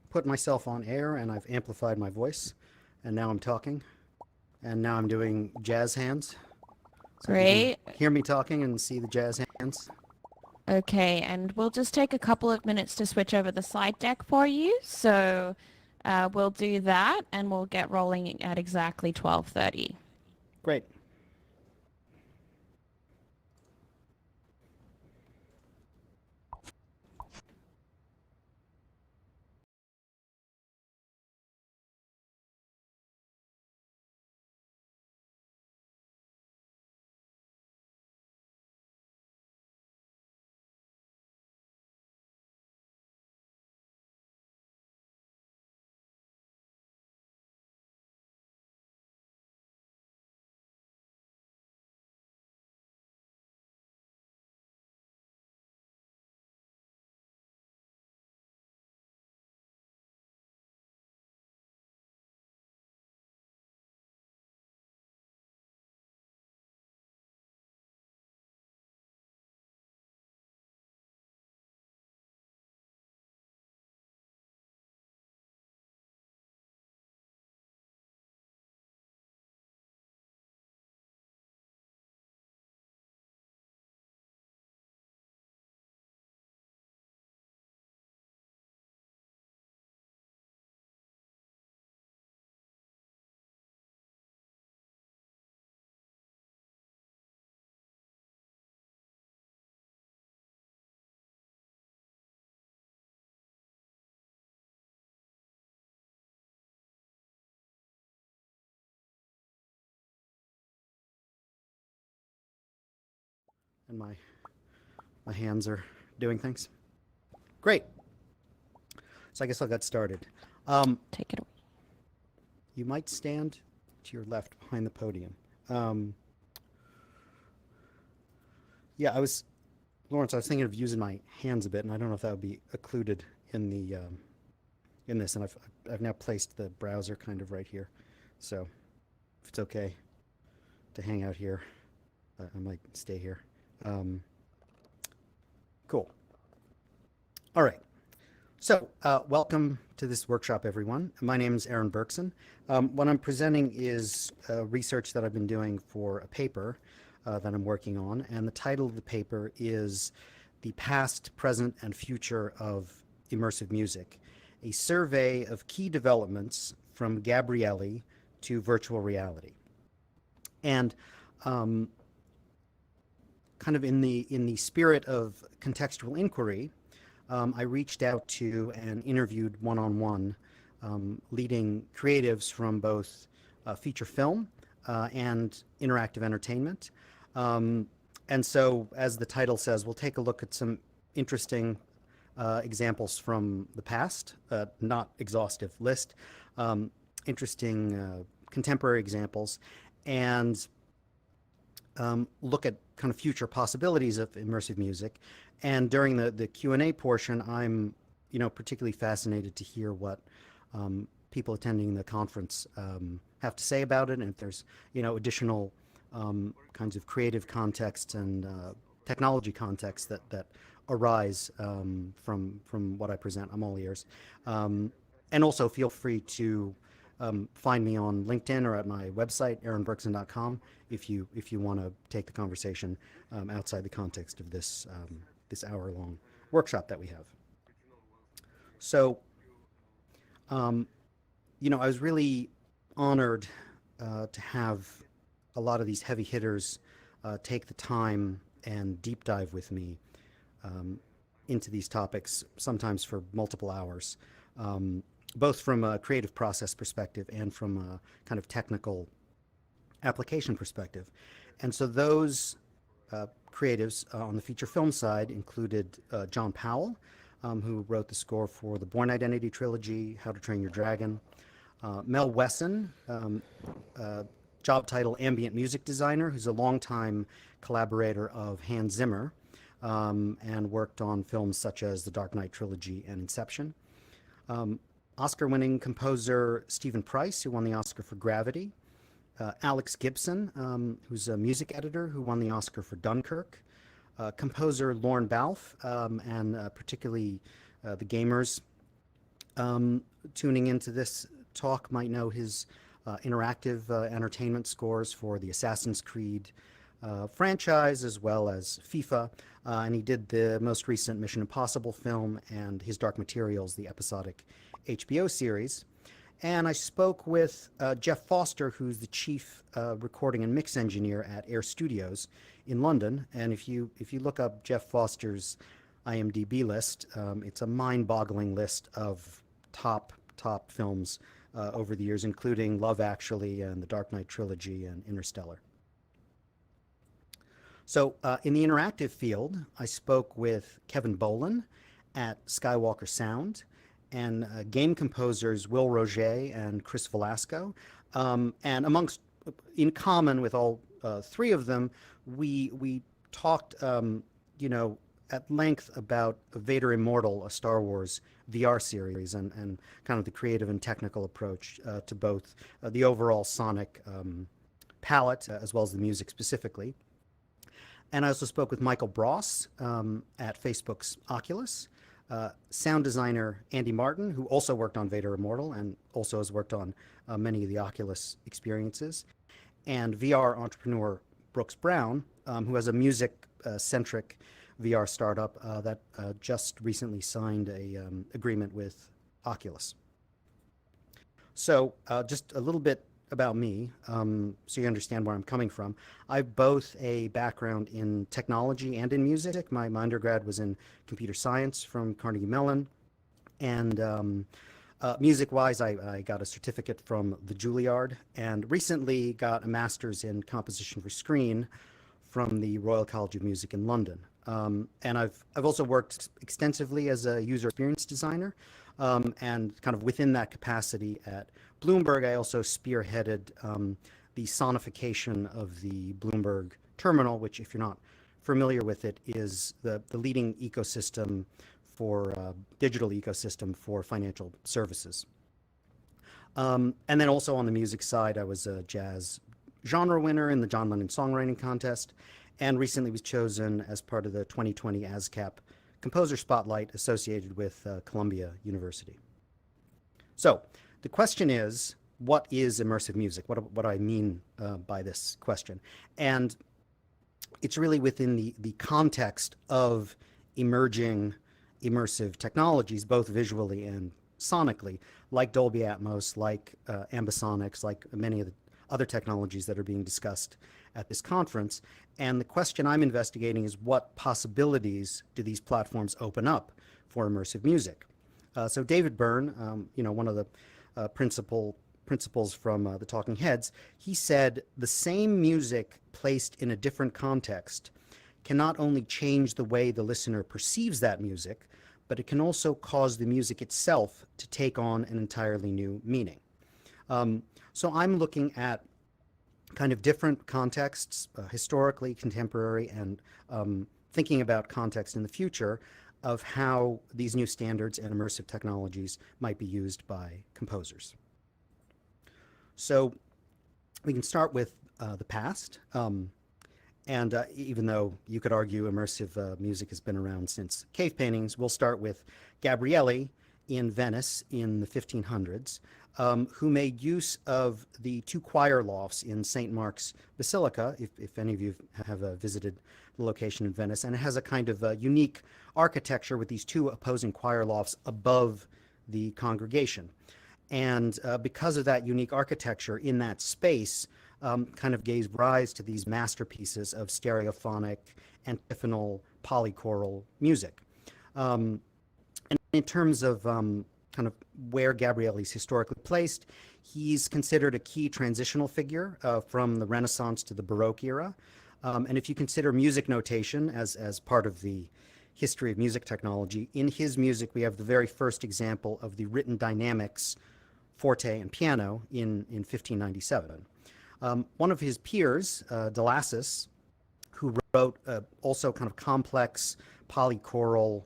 put myself on air and I've amplified my voice, and now I'm talking, and now I'm doing jazz hands. So Great. you can hear me talking and see the jazz hands. Okay, and we'll just take a couple of minutes to switch over the slide deck for you. So we'll do that and we'll get rolling at exactly 12:30. Great. and my hands are doing things. Great. So I guess I'll get started. Take it away. You might stand to your left behind the podium. Yeah, Lawrence, I was thinking of using my hands a bit, and I don't know if that would be occluded in the in this. And I've now placed the browser kind of right here, so if it's okay to hang out here, I might stay here. Cool. All right. So welcome to this workshop, everyone. My name is Aaron Berkson. What I'm presenting is research that I've been doing for a paper that I'm working on, and the title of the paper is The Past, Present, and Future of Immersive Music, a survey of key developments from Gabrielli to virtual reality. And kind of in the spirit of contextual inquiry, I reached out to and interviewed one-on-one leading creatives from both feature film and interactive entertainment. And so, as the title says, we'll take a look at some interesting examples from the past, not exhaustive list, interesting contemporary examples, and look at kind of future possibilities of immersive music. And during the Q&A portion, I'm particularly fascinated to hear what people attending the conference have to say about it, and if there's additional kinds of creative contexts and technology contexts that arise from what I present. I'm all ears. And also feel free to find me on LinkedIn or at my website, aaronberkson.com, if you want to take the conversation outside the context of this this hour-long workshop that we have. So, I was really honored to have a lot of these heavy hitters take the time and deep dive with me into these topics, sometimes for multiple hours, both from a creative process perspective and from a kind of technical application perspective. And so those creatives on the feature film side included John Powell, who wrote the score for the Bourne Identity trilogy, How to Train Your Dragon, Mel Wesson, job title ambient music designer, who's a longtime collaborator of Hans Zimmer, and worked on films such as the Dark Knight trilogy and Inception. Oscar-winning composer Stephen Price, who won the Oscar for Gravity. Alex Gibson, who's a music editor who won the Oscar for Dunkirk. Composer Lorne Balfe, and particularly the gamers tuning into this talk might know his interactive entertainment scores for the Assassin's Creed franchise, as well as FIFA, and he did the most recent Mission Impossible film and his Dark Materials, the episodic HBO series. And I spoke with Jeff Foster, who's the chief recording and mix engineer at Air Studios in London. And if you look up Jeff Foster's IMDb list, it's a mind-boggling list of top films over the years, including Love Actually and the Dark Knight trilogy and Interstellar. So in the interactive field, I spoke with Kevin Bolin at Skywalker Sound, and game composers Will Roget and Chris Velasco. And in common with all three of them, we talked, at length about Vader Immortal, a Star Wars VR series, and kind of the creative and technical approach to both the overall sonic palette as well as the music specifically. And I also spoke with Michael Bross at Facebook's Oculus, sound designer Andy Martin, who also worked on Vader Immortal and also has worked on many of the Oculus experiences, and VR entrepreneur Brooks Brown, who has a music-centric VR startup that just recently signed a agreement with Oculus. So just a little bit about me, so you understand where I'm coming from. I have both a background in technology and in music. My undergrad was in computer science from Carnegie Mellon, and music-wise, I got a certificate from the Juilliard, and recently got a master's in composition for screen from the Royal College of Music in London. And I've also worked extensively as a user experience designer, and kind of within that capacity at Bloomberg, I also spearheaded the sonification of the Bloomberg terminal, which, if you're not familiar with it, is the leading ecosystem for digital ecosystem for financial services. And then also on the music side, I was a jazz genre winner in the John Lennon Songwriting Contest, and recently was chosen as part of the 2020 ASCAP Composer Spotlight associated with Columbia University. So the question is, what is immersive music? What do I mean by this question? And it's really within the context of emerging immersive technologies, both visually and sonically, like Dolby Atmos, like ambisonics, like many of the other technologies that are being discussed at this conference. And the question I'm investigating is, what possibilities do these platforms open up for immersive music? So David Byrne, one of the principals from the Talking Heads, he said the same music placed in a different context can not only change the way the listener perceives that music, but it can also cause the music itself to take on an entirely new meaning. So I'm looking at kind of different contexts, historically, contemporary, and thinking about context in the future of how these new standards and immersive technologies might be used by composers. So we can start with the past. And even though you could argue immersive music has been around since cave paintings, we'll start with Gabrielli in Venice in the 1500s, who made use of the two choir lofts in St. Mark's Basilica, if any of you have visited the location in Venice. And it has a kind of unique architecture with these two opposing choir lofts above the congregation. And because of that unique architecture in that space, kind of gave rise to these masterpieces of stereophonic, antiphonal, polychoral music. And in terms of kind of where Gabrielli's historically placed, he's considered a key transitional figure from the Renaissance to the Baroque era. And if you consider music notation as part of the history of music technology, in his music we have the very first example of the written dynamics, forte and piano, in 1597. One of his peers, Delassus, who wrote also kind of complex polychoral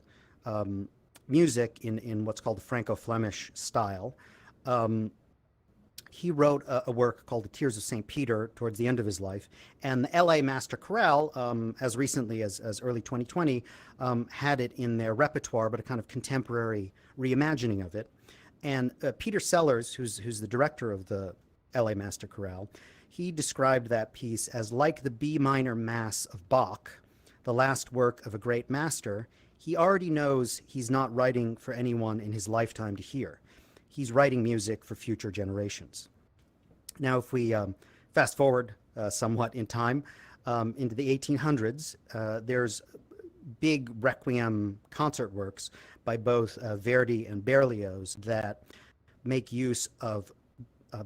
music in what's called the Franco-Flemish style, he wrote a work called The Tears of St. Peter towards the end of his life. And the LA Master Chorale, as recently as early 2020, had it in their repertoire, but a kind of contemporary reimagining of it. And Peter Sellers, who's the director of the LA Master Chorale, he described that piece as like the B minor Mass of Bach, the last work of a great master. He already knows he's not writing for anyone in his lifetime to hear. He's writing music for future generations. Now, if we fast forward somewhat in time into the 1800s, there's big requiem concert works by both Verdi and Berlioz that make use of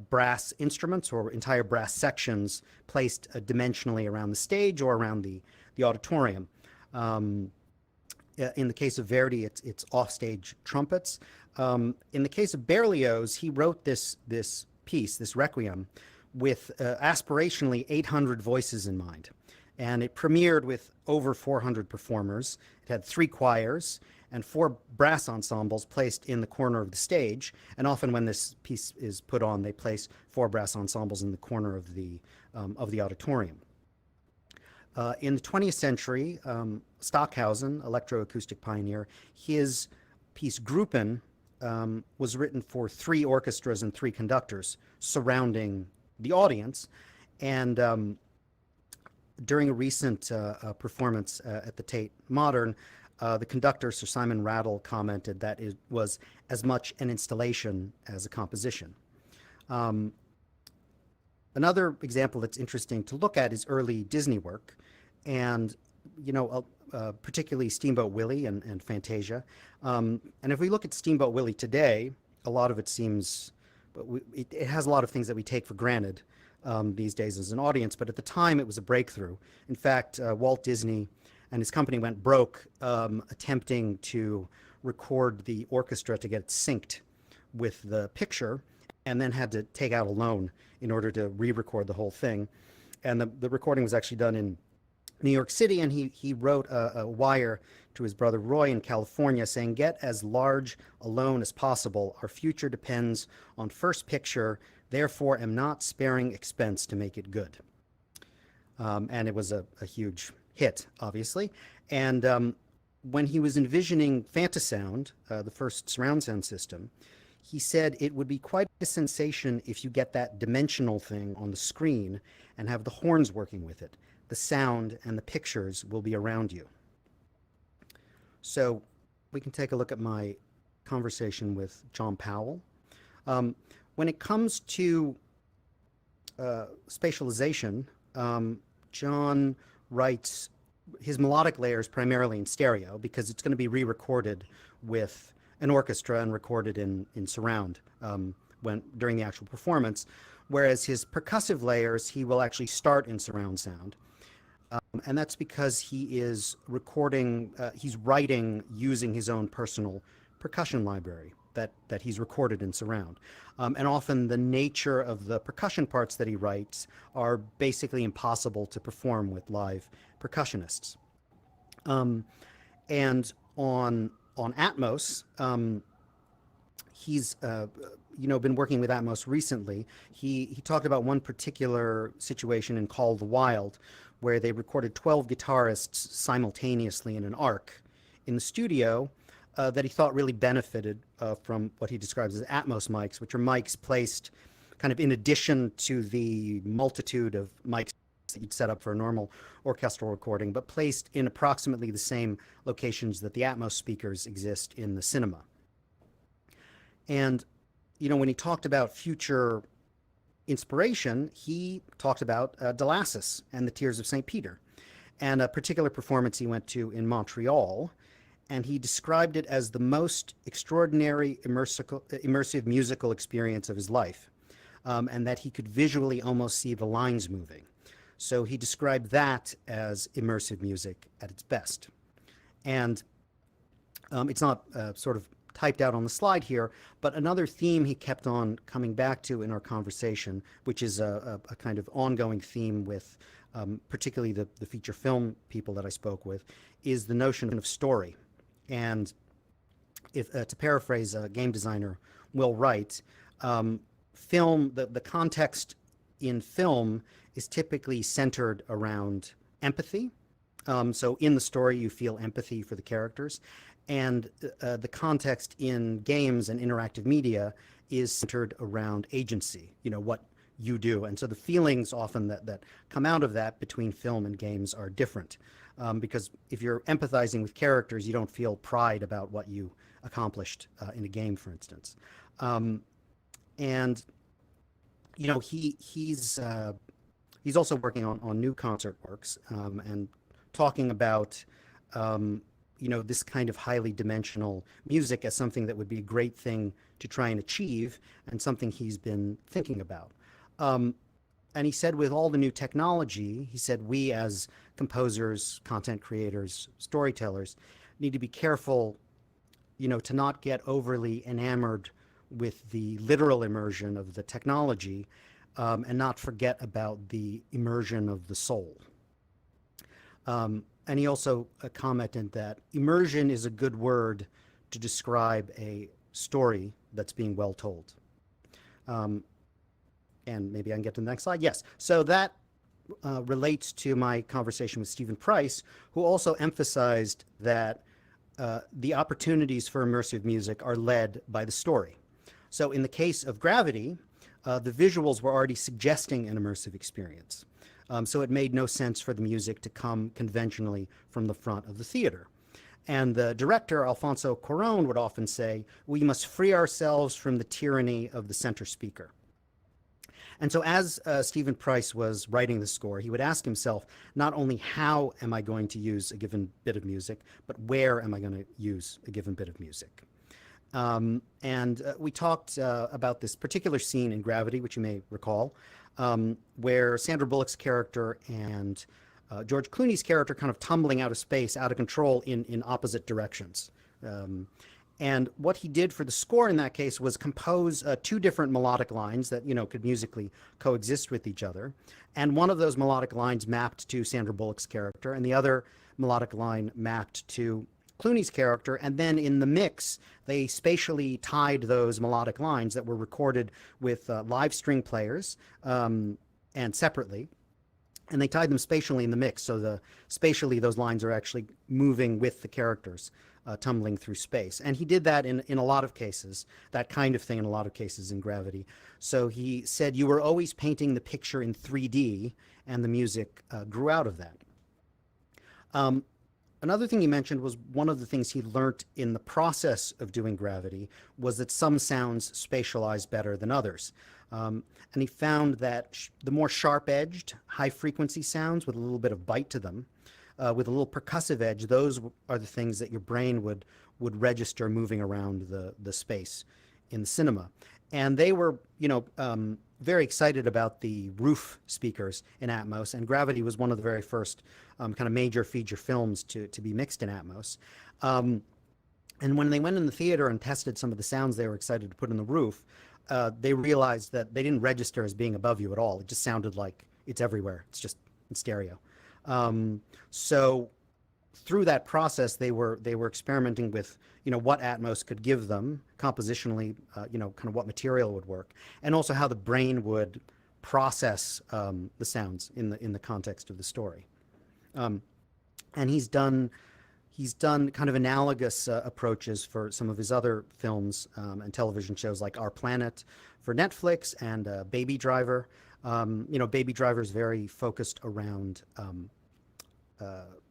brass instruments or entire brass sections placed dimensionally around the stage or around the auditorium. In the case of Verdi, it's offstage trumpets. In the case of Berlioz, he wrote this piece, this requiem, with aspirationally 800 voices in mind. And it premiered with over 400 performers. It had 3 choirs and 4 brass ensembles placed in the corner of the stage. And often when this piece is put on, they place 4 brass ensembles in the corner of the auditorium. In the 20th century, Stockhausen, electroacoustic pioneer, his piece Gruppen was written for 3 orchestras and 3 conductors surrounding the audience. And during a recent performance at the Tate Modern, the conductor, Sir Simon Rattle, commented that it was as much an installation as a composition. Another example that's interesting to look at is early Disney work, and particularly Steamboat Willie and Fantasia. And if we look at Steamboat Willie today, a lot of it seems, it has a lot of things that we take for granted. these days as an audience, but at the time it was a breakthrough. In fact, Walt Disney and his company went broke attempting to record the orchestra to get it synced with the picture, and then had to take out a loan in order to re-record the whole thing. And the recording was actually done in New York City, and he wrote a wire to his brother Roy in California saying, "Get as large a loan as possible. Our future depends on first picture, therefore am not sparing expense to make it good." And it was a huge hit, obviously. And when he was envisioning Fantasound, the first surround sound system, he said it would be quite a sensation if you get that dimensional thing on the screen and have the horns working with it. The sound and the pictures will be around you. So we can take a look at my conversation with John Powell. When it comes to spatialization, John writes his melodic layers primarily in stereo because it's going to be re-recorded with an orchestra and recorded in surround during the actual performance, whereas his percussive layers he will actually start in surround sound. And that's because he is recording, he's writing using his own personal percussion library that he's recorded in surround. And often the nature of the percussion parts that he writes are basically impossible to perform with live percussionists. And on Atmos, he's been working with Atmos recently. He talked about one particular situation in Call the Wild where they recorded 12 guitarists simultaneously in an arc in the studio that he thought really benefited from what he describes as Atmos mics, which are mics placed kind of in addition to the multitude of mics that you'd set up for a normal orchestral recording, but placed in approximately the same locations that the Atmos speakers exist in the cinema. And, when he talked about future inspiration, he talked about Delassus and the Tears of St. Peter, and a particular performance he went to in Montreal, and he described it as the most extraordinary immersive musical experience of his life, and that he could visually almost see the lines moving. So he described that as immersive music at its best. And it's not sort of typed out on the slide here, but another theme he kept on coming back to in our conversation, which is a kind of ongoing theme with particularly the feature film people that I spoke with, is the notion of story. And if to paraphrase a game designer Will Wright, the context in film is typically centered around empathy. So in the story, you feel empathy for the characters. And the context in games and interactive media is centered around agency, what you do. And so the feelings often that come out of that between film and games are different. Because if you're empathizing with characters, you don't feel pride about what you accomplished in a game, for instance. And he's also working on new concert works and talking about this kind of highly dimensional music as something that would be a great thing to try and achieve, and something he's been thinking about. And he said, with all the new technology, he said, we as composers, content creators, storytellers need to be careful, to not get overly enamored with the literal immersion of the technology and not forget about the immersion of the soul. And he also commented that immersion is a good word to describe a story that's being well told. And maybe I can get to the next slide. Yes. So that relates to my conversation with Stephen Price, who also emphasized that the opportunities for immersive music are led by the story. So in the case of Gravity, the visuals were already suggesting an immersive experience. So it made no sense for the music to come conventionally from the front of the theater. And the director, Alfonso Cuarón, would often say, we must free ourselves from the tyranny of the center speaker. And so as Stephen Price was writing the score, he would ask himself, not only how am I going to use a given bit of music, but where am I going to use a given bit of music? We talked about this particular scene in Gravity, which you may recall, where Sandra Bullock's character and George Clooney's character kind of tumbling out of space, out of control in opposite directions. And what he did for the score in that case was compose two different melodic lines that, could musically coexist with each other. And one of those melodic lines mapped to Sandra Bullock's character, and the other melodic line mapped to Clooney's character. And then in the mix, they spatially tied those melodic lines that were recorded with live string players and separately. And they tied them spatially in the mix, so spatially those lines are actually moving with the characters, tumbling through space. And he did that in a lot of cases, that kind of thing in a lot of cases in Gravity. So he said you were always painting the picture in 3D, and the music grew out of that. Another thing he mentioned was one of the things he learnt in the process of doing Gravity was that some sounds spatialize better than others. And he found that the more sharp-edged, high-frequency sounds with a little bit of bite to them, with a little percussive edge, those are the things that your brain would register moving around the space in the cinema. And they were, very excited about the roof speakers in Atmos, and Gravity was one of the very first kind of major feature films to be mixed in Atmos. And when they went in the theater and tested some of the sounds they were excited to put in the roof, they realized that they didn't register as being above you at all. It just sounded like it's everywhere. It's just in stereo. So through that process, they were experimenting with, what Atmos could give them compositionally, kind of what material would work, and also how the brain would process the sounds in the context of the story. And he's done kind of analogous approaches for some of his other films and television shows like Our Planet for Netflix and Baby Driver. Baby Driver is very focused around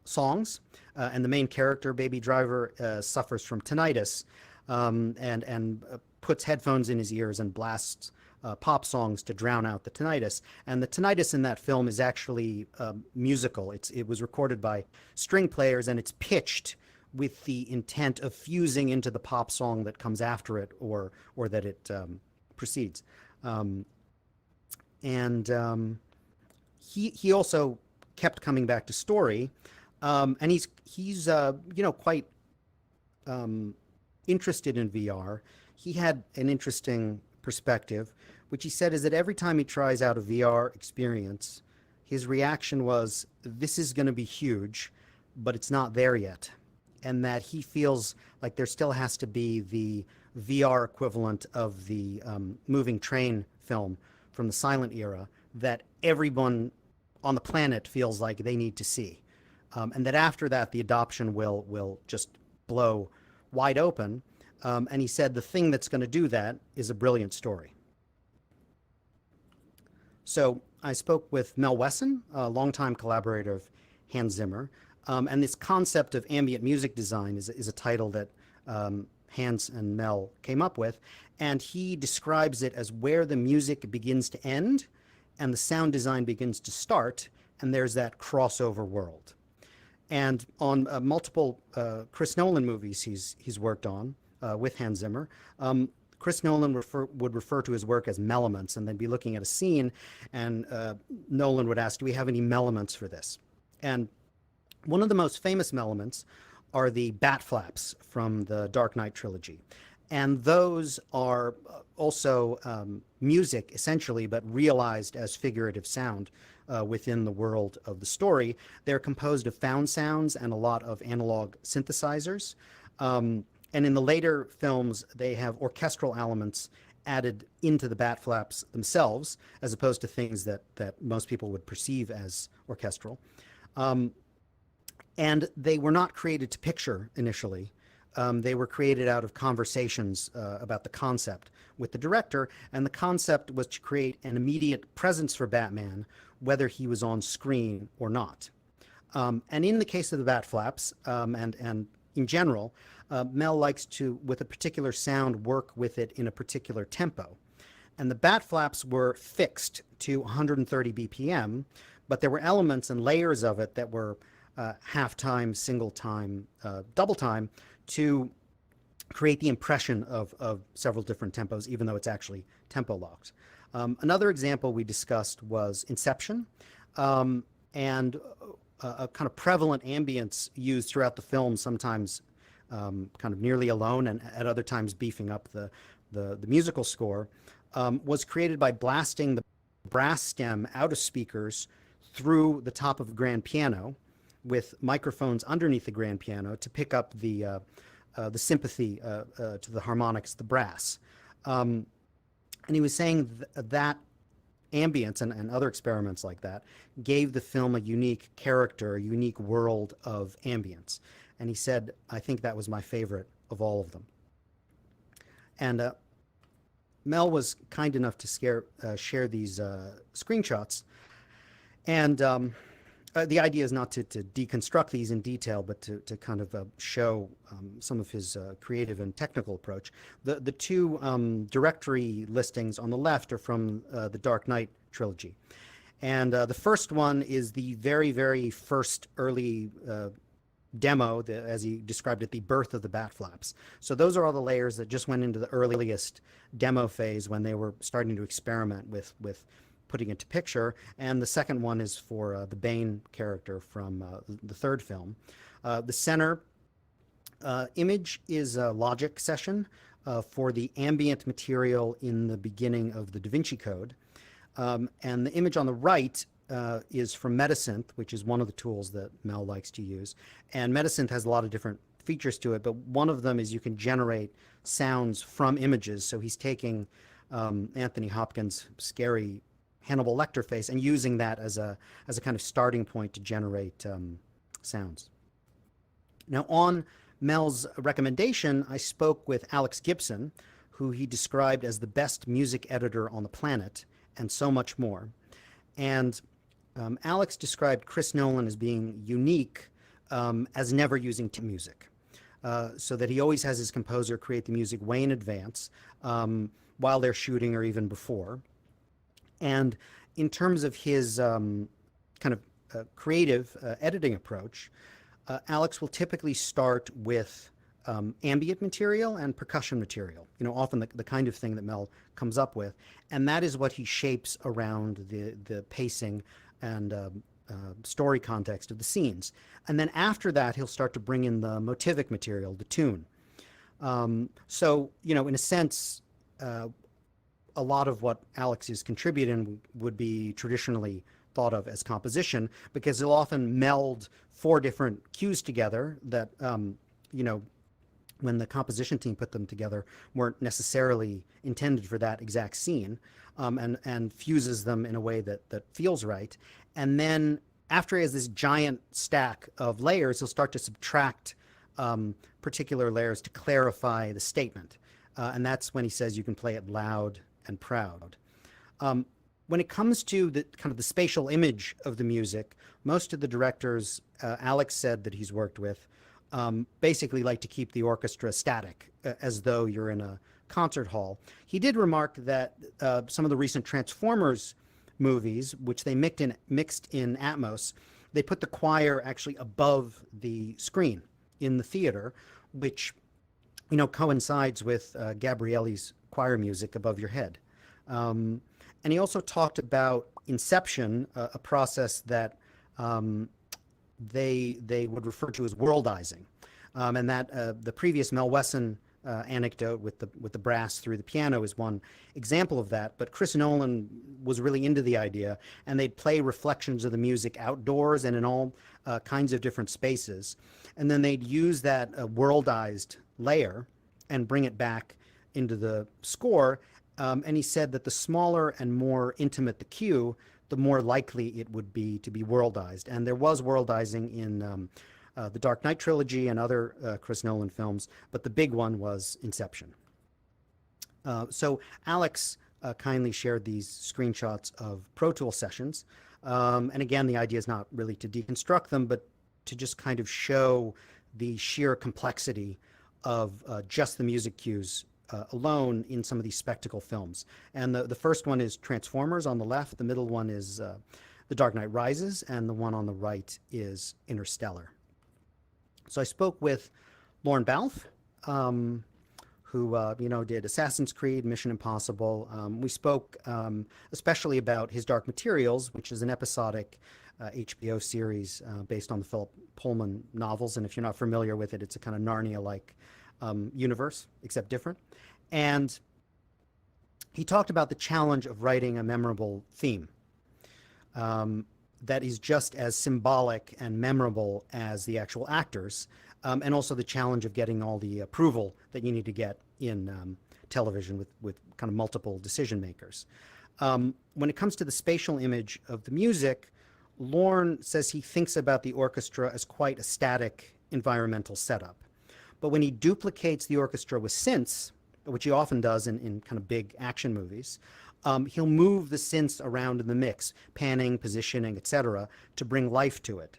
songs, and the main character, Baby Driver, suffers from tinnitus and puts headphones in his ears and blasts pop songs to drown out the tinnitus. And the tinnitus in that film is actually musical. It was recorded by string players, and it's pitched with the intent of fusing into the pop song that comes after it or that it precedes. He also kept coming back to story, and he's quite interested in VR. He had an interesting perspective, which he said is that every time he tries out a VR experience, his reaction was, this is going to be huge, but it's not there yet. And that he feels like there still has to be the VR equivalent of the moving train film from the silent era that everyone on the planet feels like they need to see. And that after that, the adoption will just blow wide open. And he said the thing that's going to do that is a brilliant story. So I spoke with Mel Wesson, a longtime collaborator of Hans Zimmer. And this concept of ambient music design is a title that Hans and Mel came up with. And he describes it as where the music begins to end and the sound design begins to start, and there's that crossover world. And on multiple Chris Nolan movies he's worked on with Hans Zimmer, Chris Nolan would refer to his work as melaments, and they'd be looking at a scene, and Nolan would ask, do we have any melaments for this? And one of the most famous melaments are the bat flaps from the Dark Knight trilogy. And those are also music, essentially, but realized as figurative sound within the world of the story. They're composed of found sounds and a lot of analog synthesizers. And in the later films, they have orchestral elements added into the bat flaps themselves, as opposed to things that most people would perceive as orchestral. And they were not created to picture initially. They were created out of conversations about the concept with the director, and the concept was to create an immediate presence for Batman, whether he was on screen or not. And in the case of the bat flaps, and in general, Mel likes to, with a particular sound, work with it in a particular tempo. And the bat flaps were fixed to 130 BPM, but there were elements and layers of it that were half time, single time, double time, to create the impression of several different tempos, even though it's actually tempo locked. Another example we discussed was Inception, and a kind of prevalent ambience used throughout the film, sometimes kind of nearly alone and at other times beefing up the musical score, was created by blasting the brass stem out of speakers through the top of a grand piano with microphones underneath the grand piano to pick up the sympathy to the harmonics, the brass. And he was saying that ambience and other experiments like that gave the film a unique character, a unique world of ambience. And he said, I think that was my favorite of all of them. And Mel was kind enough to share these screenshots. And the idea is not to deconstruct these in detail, but to kind of show some of his creative and technical approach. The two directory listings on the left are from the Dark Knight trilogy. And the first one is the very, very first early demo, as he described it, the birth of the bat flaps. So those are all the layers that just went into the earliest demo phase when they were starting to experiment with putting it to picture. And the second one is for the Bane character from the third film. The center image is a logic session for the ambient material in the beginning of the Da Vinci Code. And the image on the right is from Metasynth, which is one of the tools that Mel likes to use. And Metasynth has a lot of different features to it, but one of them is you can generate sounds from images. So he's taking Anthony Hopkins' scary Hannibal Lecter face and using that as a kind of starting point to generate sounds. Now, on Mel's recommendation, I spoke with Alex Gibson, who he described as the best music editor on the planet, and so much more. And Alex described Chris Nolan as being unique as never using music, so that he always has his composer create the music way in advance while they're shooting or even before. And in terms of his kind of creative editing approach, Alex will typically start with ambient material and percussion material, often the kind of thing that Mel comes up with. And that is what he shapes around the pacing and story context of the scenes. And then after that, he'll start to bring in the motivic material, the tune. So, in a sense, a lot of what Alex is contributing would be traditionally thought of as composition, because he'll often meld 4 different cues together that, when the composition team put them together, weren't necessarily intended for that exact scene, and fuses them in a way that feels right. And then after he has this giant stack of layers, he'll start to subtract particular layers to clarify the statement. And that's when he says you can play it loud and proud. When it comes to the kind of the spatial image of the music, most of the directors Alex said that he's worked with basically like to keep the orchestra static, as though you're in a concert hall. He did remark that some of the recent Transformers movies, which they mixed in Atmos, they put the choir actually above the screen in the theater, which coincides with Gabrielli's choir music above your head. And he also talked about Inception, a process that they would refer to as worldizing, and that the previous Mel Wesson anecdote with the brass through the piano is one example of that. But Chris Nolan was really into the idea, and they'd play reflections of the music outdoors and in all kinds of different spaces, and then they'd use that worldized layer and bring it back into the score. And he said that the smaller and more intimate the cue, the more likely it would be to be worldized. And there was worldizing in the Dark Knight trilogy and other Chris Nolan films, but the big one was Inception. So Alex kindly shared these screenshots of Pro Tools sessions. And again, the idea is not really to deconstruct them, but to just kind of show the sheer complexity of just the music cues alone in some of these spectacle films. And the first one is Transformers on the left, the middle one is The Dark Knight Rises, and the one on the right is Interstellar. So I spoke with Lauren Balfe, who did Assassin's Creed, Mission Impossible. We spoke especially about his Dark Materials, which is an episodic HBO series based on the Philip Pullman novels. And if you're not familiar with it, it's a kind of Narnia-like universe, except different. And he talked about the challenge of writing a memorable theme that is just as symbolic and memorable as the actual actors, and also the challenge of getting all the approval that you need to get in television with kind of multiple decision makers. When it comes to the spatial image of the music, Lorne says he thinks about the orchestra as quite a static environmental setup. But when he duplicates the orchestra with synths, which he often does in kind of big action movies, he'll move the synths around in the mix, panning, positioning, etc., to bring life to it.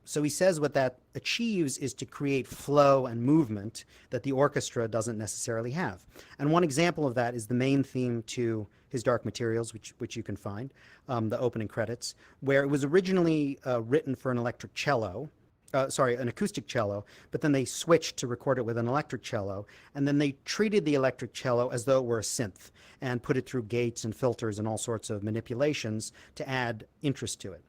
So he says what that achieves is to create flow and movement that the orchestra doesn't necessarily have. And one example of that is the main theme to his Dark Materials, which you can find, the opening credits, where it was originally written for an electric cello, an acoustic cello, but then they switched to record it with an electric cello, and then they treated the electric cello as though it were a synth and put it through gates and filters and all sorts of manipulations to add interest to it.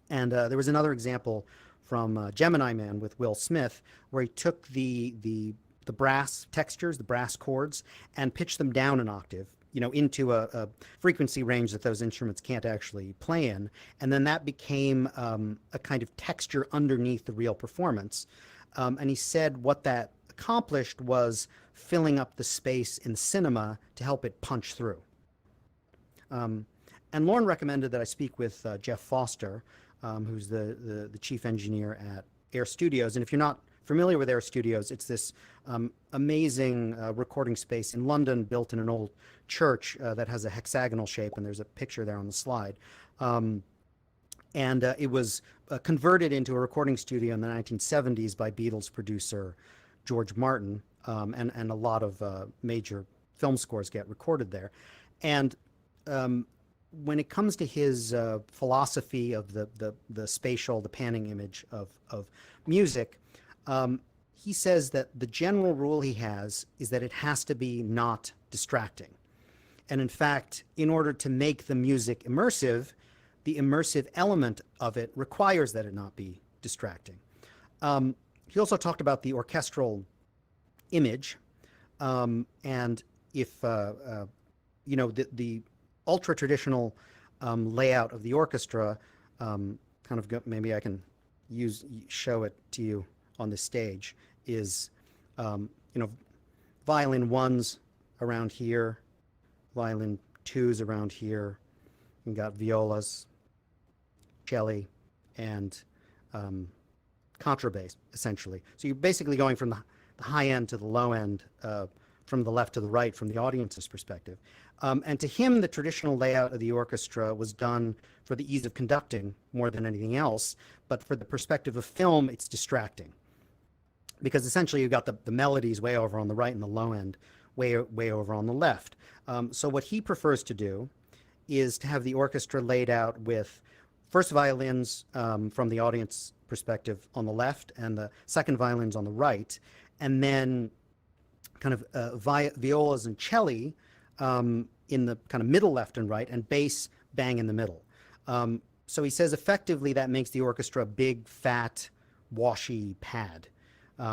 And there was another example from Gemini Man with Will Smith, where he took the brass textures, the brass chords, and pitched them down an octave, into a frequency range that those instruments can't actually play in. And then that became a kind of texture underneath the real performance. And he said what that accomplished was filling up the space in cinema to help it punch through. And Lorne recommended that I speak with Jeff Foster, who's the chief engineer at Air Studios. And if you're not familiar with Air Studios, it's this amazing recording space in London built in an old church that has a hexagonal shape, and there's a picture there on the slide. It was converted into a recording studio in the 1970s by Beatles producer George Martin, and a lot of major film scores get recorded there. And when it comes to his philosophy of the spatial, the panning image of music, he says that the general rule he has is that it has to be not distracting. And in fact, in order to make the music immersive, the immersive element of it requires that it not be distracting. He also talked about the orchestral image, and if the ultra traditional layout of the orchestra, maybe I can show it to you on the stage, is violin ones around here, violin twos around here. You got violas, cello, and contrabass, essentially. So you're basically going from the high end to the low end, from the left to the right, from the audience's perspective. And to him, the traditional layout of the orchestra was done for the ease of conducting more than anything else. But for the perspective of film, it's distracting, because essentially you've got the melodies way over on the right and the low end way over on the left. So what he prefers to do is to have the orchestra laid out with first violins from the audience perspective on the left and the second violins on the right, and then kind of violas and cello in the kind of middle left and right, and bass bang in the middle. So he says effectively that makes the orchestra a big, fat, washy pad. There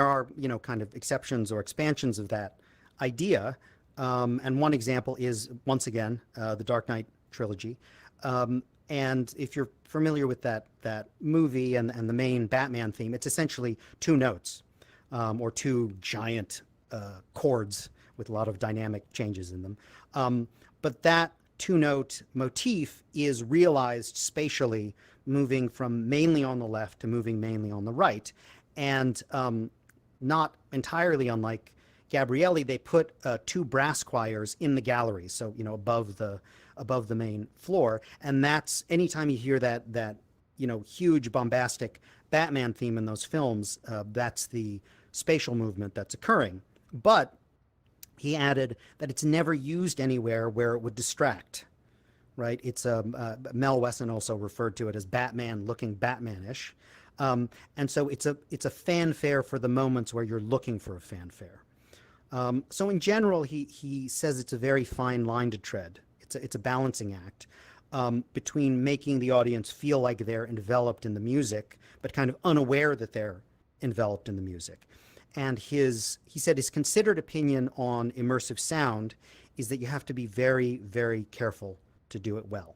are, kind of exceptions or expansions of that idea. And one example is, once again, the Dark Knight trilogy. And if you're familiar with that movie and the main Batman theme, it's essentially two notes, or two giant chords with a lot of dynamic changes in them. But that two-note motif is realized spatially, moving from mainly on the left to moving mainly on the right. And not entirely unlike Gabrielli, they put two brass choirs in the gallery, so above the main floor. And that's, anytime you hear that huge bombastic Batman theme in those films, that's the spatial movement that's occurring. But he added that it's never used anywhere where it would distract, right? It's Mel Wesson also referred to it as Batman looking Batman-ish. And so it's a fanfare for the moments where you're looking for a fanfare. So in general, he says it's a very fine line to tread. It's a balancing act between making the audience feel like they're enveloped in the music, but kind of unaware that they're enveloped in the music. And he said his considered opinion on immersive sound is that you have to be very, very careful to do it well.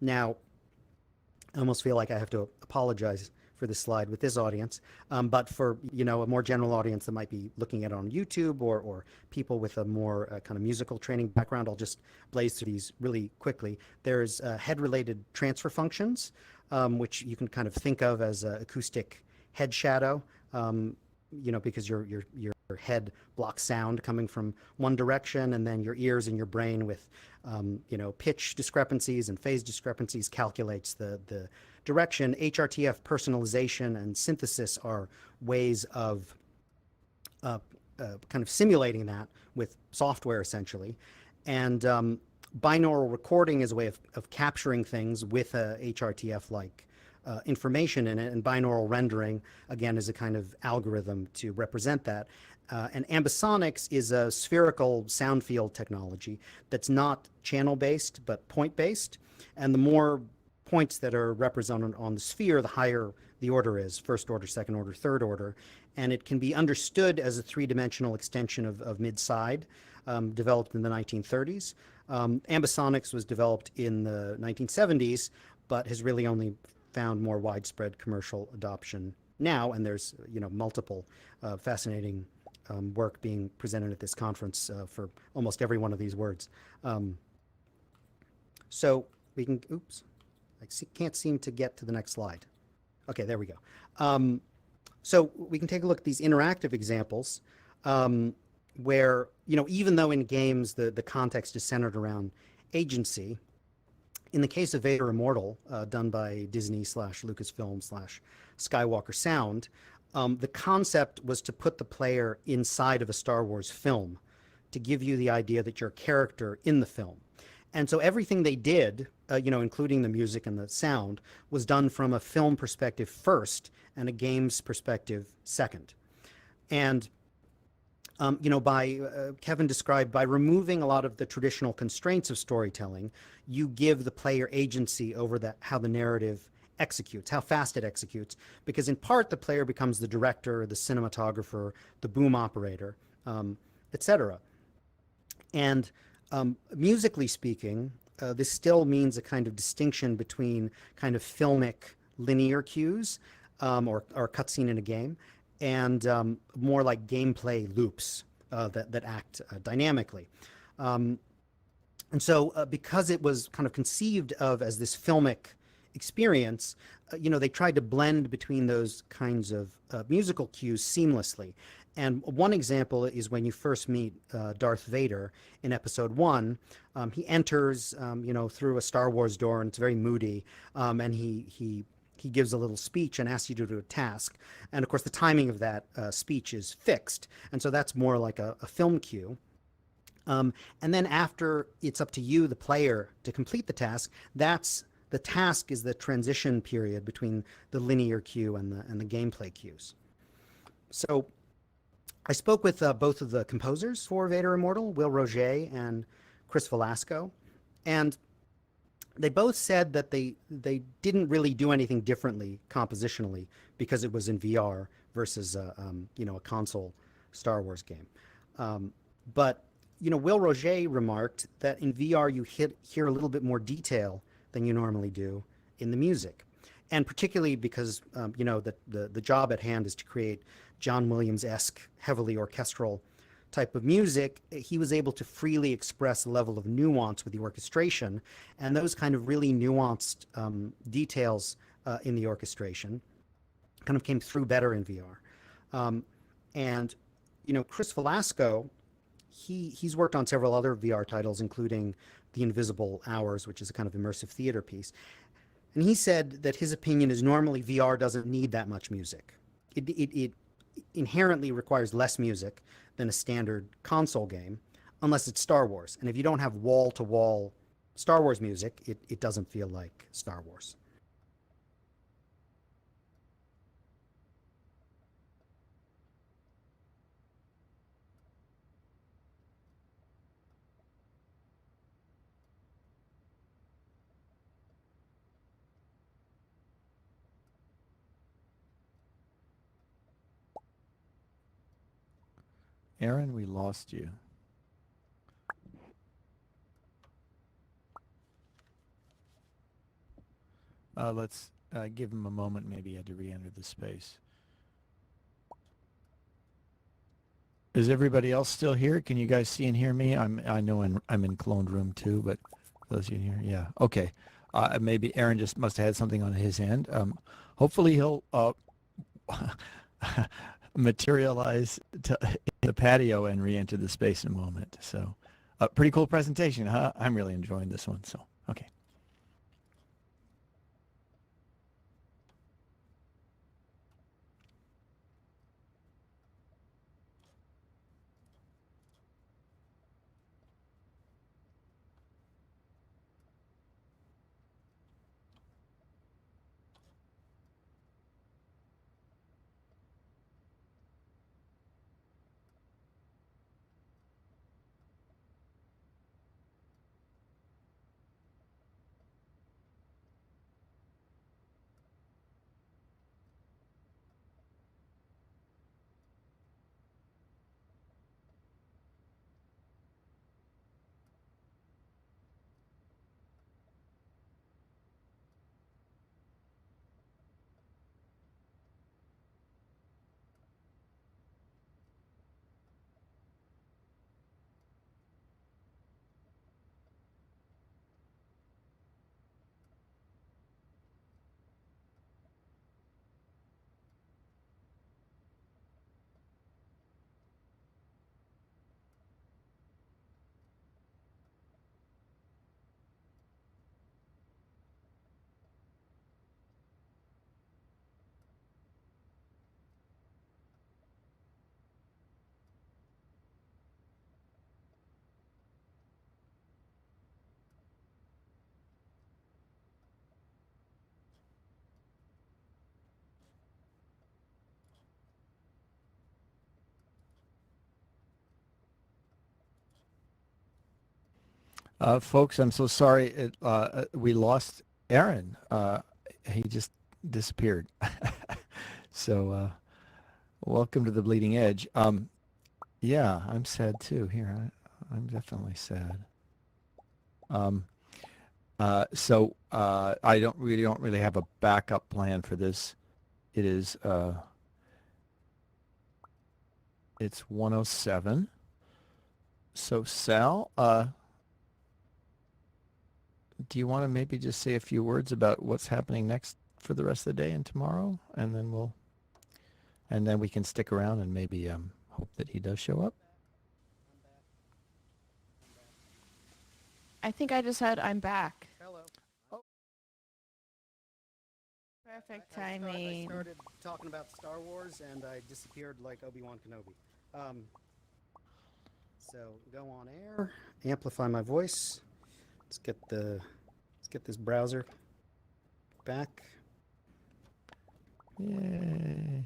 Now, I almost feel like I have to apologize for this slide with this audience, but for a more general audience that might be looking at it on YouTube or people with a more kind of musical training background, I'll just blaze through these really quickly. There's head-related transfer functions, which you can kind of think of as acoustic head shadow, because your head blocks sound coming from one direction, and then your ears and your brain with pitch discrepancies and phase discrepancies calculates the direction. HRTF personalization and synthesis are ways of kind of simulating that with software essentially. And binaural recording is a way of capturing things with a HRTF-like information in it, and binaural rendering, again, is a kind of algorithm to represent that. And ambisonics is a spherical sound field technology that's not channel-based, but point-based. And the more points that are represented on the sphere, the higher the order is, first order, second order, third order. And it can be understood as a three-dimensional extension of mid-side, developed in the 1930s. Ambisonics was developed in the 1970s, but has really only found more widespread commercial adoption now, and there's multiple fascinating work being presented at this conference for almost every one of these words. So we can, can't seem to get to the next slide. Okay, there we go. So we can take a look at these interactive examples where, even though in games the context is centered around agency, in the case of Vader Immortal, done by Disney/Lucasfilm/Skywalker Sound, the concept was to put the player inside of a Star Wars film to give you the idea that you're a character in the film. And so everything they did, including the music and the sound, was done from a film perspective first and a game's perspective second. And Kevin described, by removing a lot of the traditional constraints of storytelling, you give the player agency over how the narrative executes, how fast it executes, because in part the player becomes the director, the cinematographer, the boom operator, etc. And musically speaking, this still means a kind of distinction between kind of filmic linear cues or cutscene in a game, and more like gameplay loops that act dynamically. And so because it was kind of conceived of as this filmic experience, they tried to blend between those kinds of musical cues seamlessly. And one example is when you first meet Darth Vader in Episode 1. He enters, through a Star Wars door, and it's very moody, and he gives a little speech and asks you to do a task. And of course, the timing of that speech is fixed. And so that's more like a film cue. And then after it's up to you, the player, to complete the task, the task is the transition period between the linear cue and the gameplay cues. So I spoke with both of the composers for Vader Immortal, Will Roget and Chris Velasco, and they both said that they didn't really do anything differently compositionally because it was in VR versus a console Star Wars game. But Will Roget remarked that in VR you hear a little bit more detail than you normally do in the music, and particularly because the job at hand is to create John Williams-esque, heavily orchestral type of music. He was able to freely express a level of nuance with the orchestration, and those kind of really nuanced details in the orchestration kind of came through better in VR. And Chris Velasco, he's worked on several other VR titles, including The Invisible Hours, which is a kind of immersive theater piece. And he said that his opinion is normally VR doesn't need that much music. It inherently requires less music than a standard console game, unless it's Star Wars. And if you don't have wall-to-wall Star Wars music, it doesn't feel like Star Wars. Aaron, we lost you. Let's give him a moment. Maybe he had to re-enter the space. Is everybody else still here? Can you guys see and hear me? I know I'm in cloned room 2, but those of you here, yeah, okay. Maybe Aaron just must have had something on his end. Hopefully he'll materialize to the patio and re-enter the space in a moment. So, pretty cool presentation, huh? I'm really enjoying this one. So, okay. Folks, I'm so sorry we lost Aaron. He just disappeared. So welcome to the Bleeding Edge. Yeah, I'm sad too. Here, I'm definitely sad. So I don't really have a backup plan for this. It is it's 1:07. So Sal, do you want to maybe just say a few words about what's happening next for the rest of the day and tomorrow, and then we can stick around and maybe hope that he does show up? I think I just heard I'm back. Hello. Perfect I timing. started talking about Star Wars and I disappeared like Obi-Wan Kenobi. So go on air, amplify my voice. Let's get this browser back. Yay.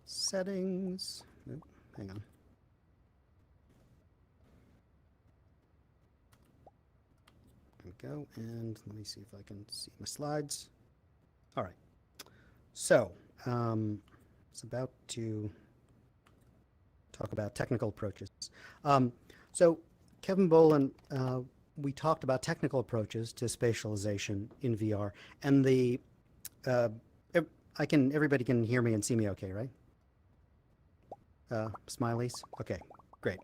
Settings. Oop, hang on. There we go. And let me see if I can see my slides. All right. So, it's about to talk about technical approaches. So Kevin Boland, we talked about technical approaches to spatialization in VR, and everybody can hear me and see me okay, right? Smileys? Okay, great.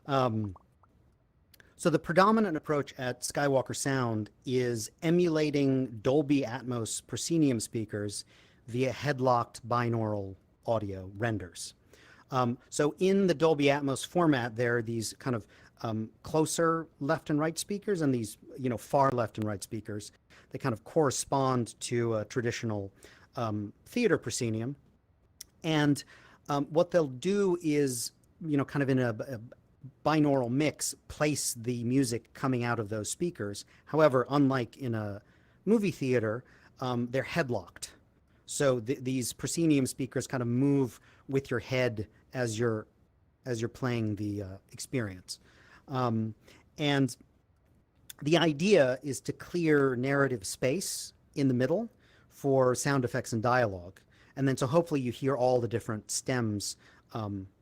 So the predominant approach at Skywalker Sound is emulating Dolby Atmos proscenium speakers via headlocked binaural audio renders. So in the Dolby Atmos format, there are these kind of closer left and right speakers and these, far left and right speakers. They kind of correspond to a traditional theater proscenium. And what they'll do is, kind of in a binaural mix, place the music coming out of those speakers. However, unlike in a movie theater, they're headlocked. So these proscenium speakers kind of move with your head as you're playing the experience. And the idea is to clear narrative space in the middle for sound effects and dialogue. And then so hopefully you hear all the different stems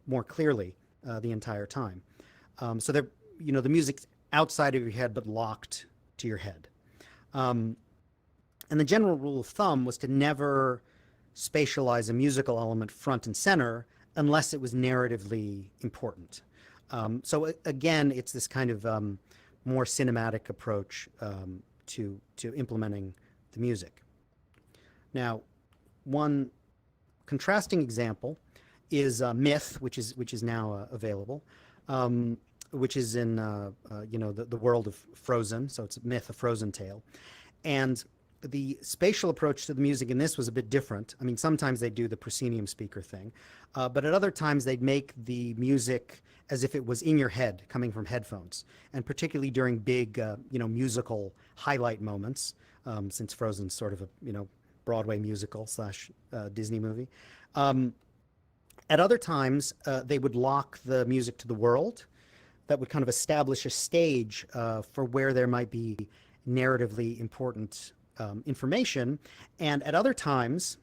more clearly the entire time. So they're, the music's outside of your head but locked to your head. And the general rule of thumb was to never spatialize a musical element front and center unless it was narratively important. So again, it's this kind of more cinematic approach to implementing the music. Now, one contrasting example is Myth, which is now available, which is in the world of Frozen. So it's Myth, a Frozen tale, and the spatial approach to the music in this was a bit different. I mean, sometimes they do the proscenium speaker thing, but at other times they'd make the music as if it was in your head, coming from headphones, and particularly during big, musical highlight moments, since Frozen's sort of a, Broadway musical / Disney movie. At other times, they would lock the music to the world. That would kind of establish a stage for where there might be narratively important information, and at other times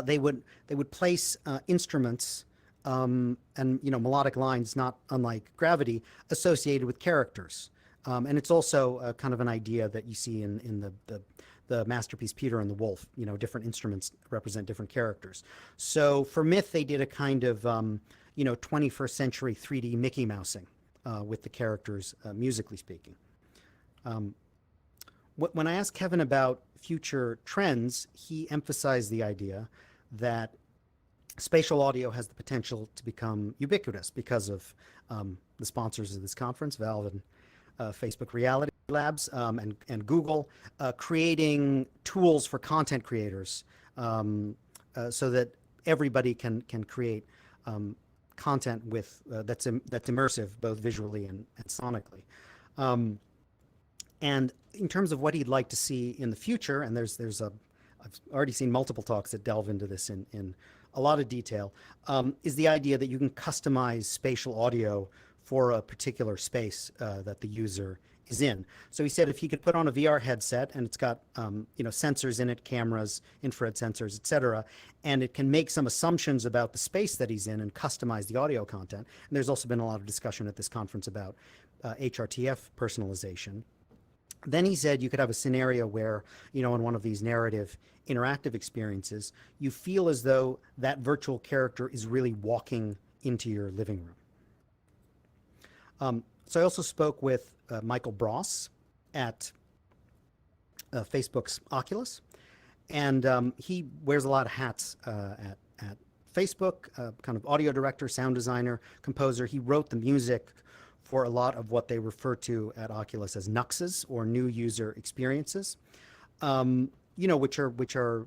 they would place instruments and melodic lines, not unlike Gravity, associated with characters, and it's also kind of an idea that you see in the masterpiece Peter and the Wolf. Different instruments represent different characters. So for Myth, they did a kind of 21st century 3D Mickey Mousing with the characters, musically speaking. When I asked Kevin about future trends, he emphasized the idea that spatial audio has the potential to become ubiquitous because of the sponsors of this conference, Valve and Facebook Reality Labs, and Google, creating tools for content creators so that everybody can create content with that's immersive, both visually and sonically. And in terms of what he'd like to see in the future, and I've already seen multiple talks that delve into this in a lot of detail, is the idea that you can customize spatial audio for a particular space that the user is in. So he said if he could put on a VR headset and it's got sensors in it, cameras, infrared sensors, etc., and it can make some assumptions about the space that he's in and customize the audio content. And there's also been a lot of discussion at this conference about HRTF personalization. Then he said you could have a scenario where, in one of these narrative interactive experiences, you feel as though that virtual character is really walking into your living room. So I also spoke with Michael Bross at Facebook's Oculus, and he wears a lot of hats at Facebook, kind of audio director, sound designer, composer. He wrote the music for a lot of what they refer to at Oculus as NUXes, or new user experiences, which are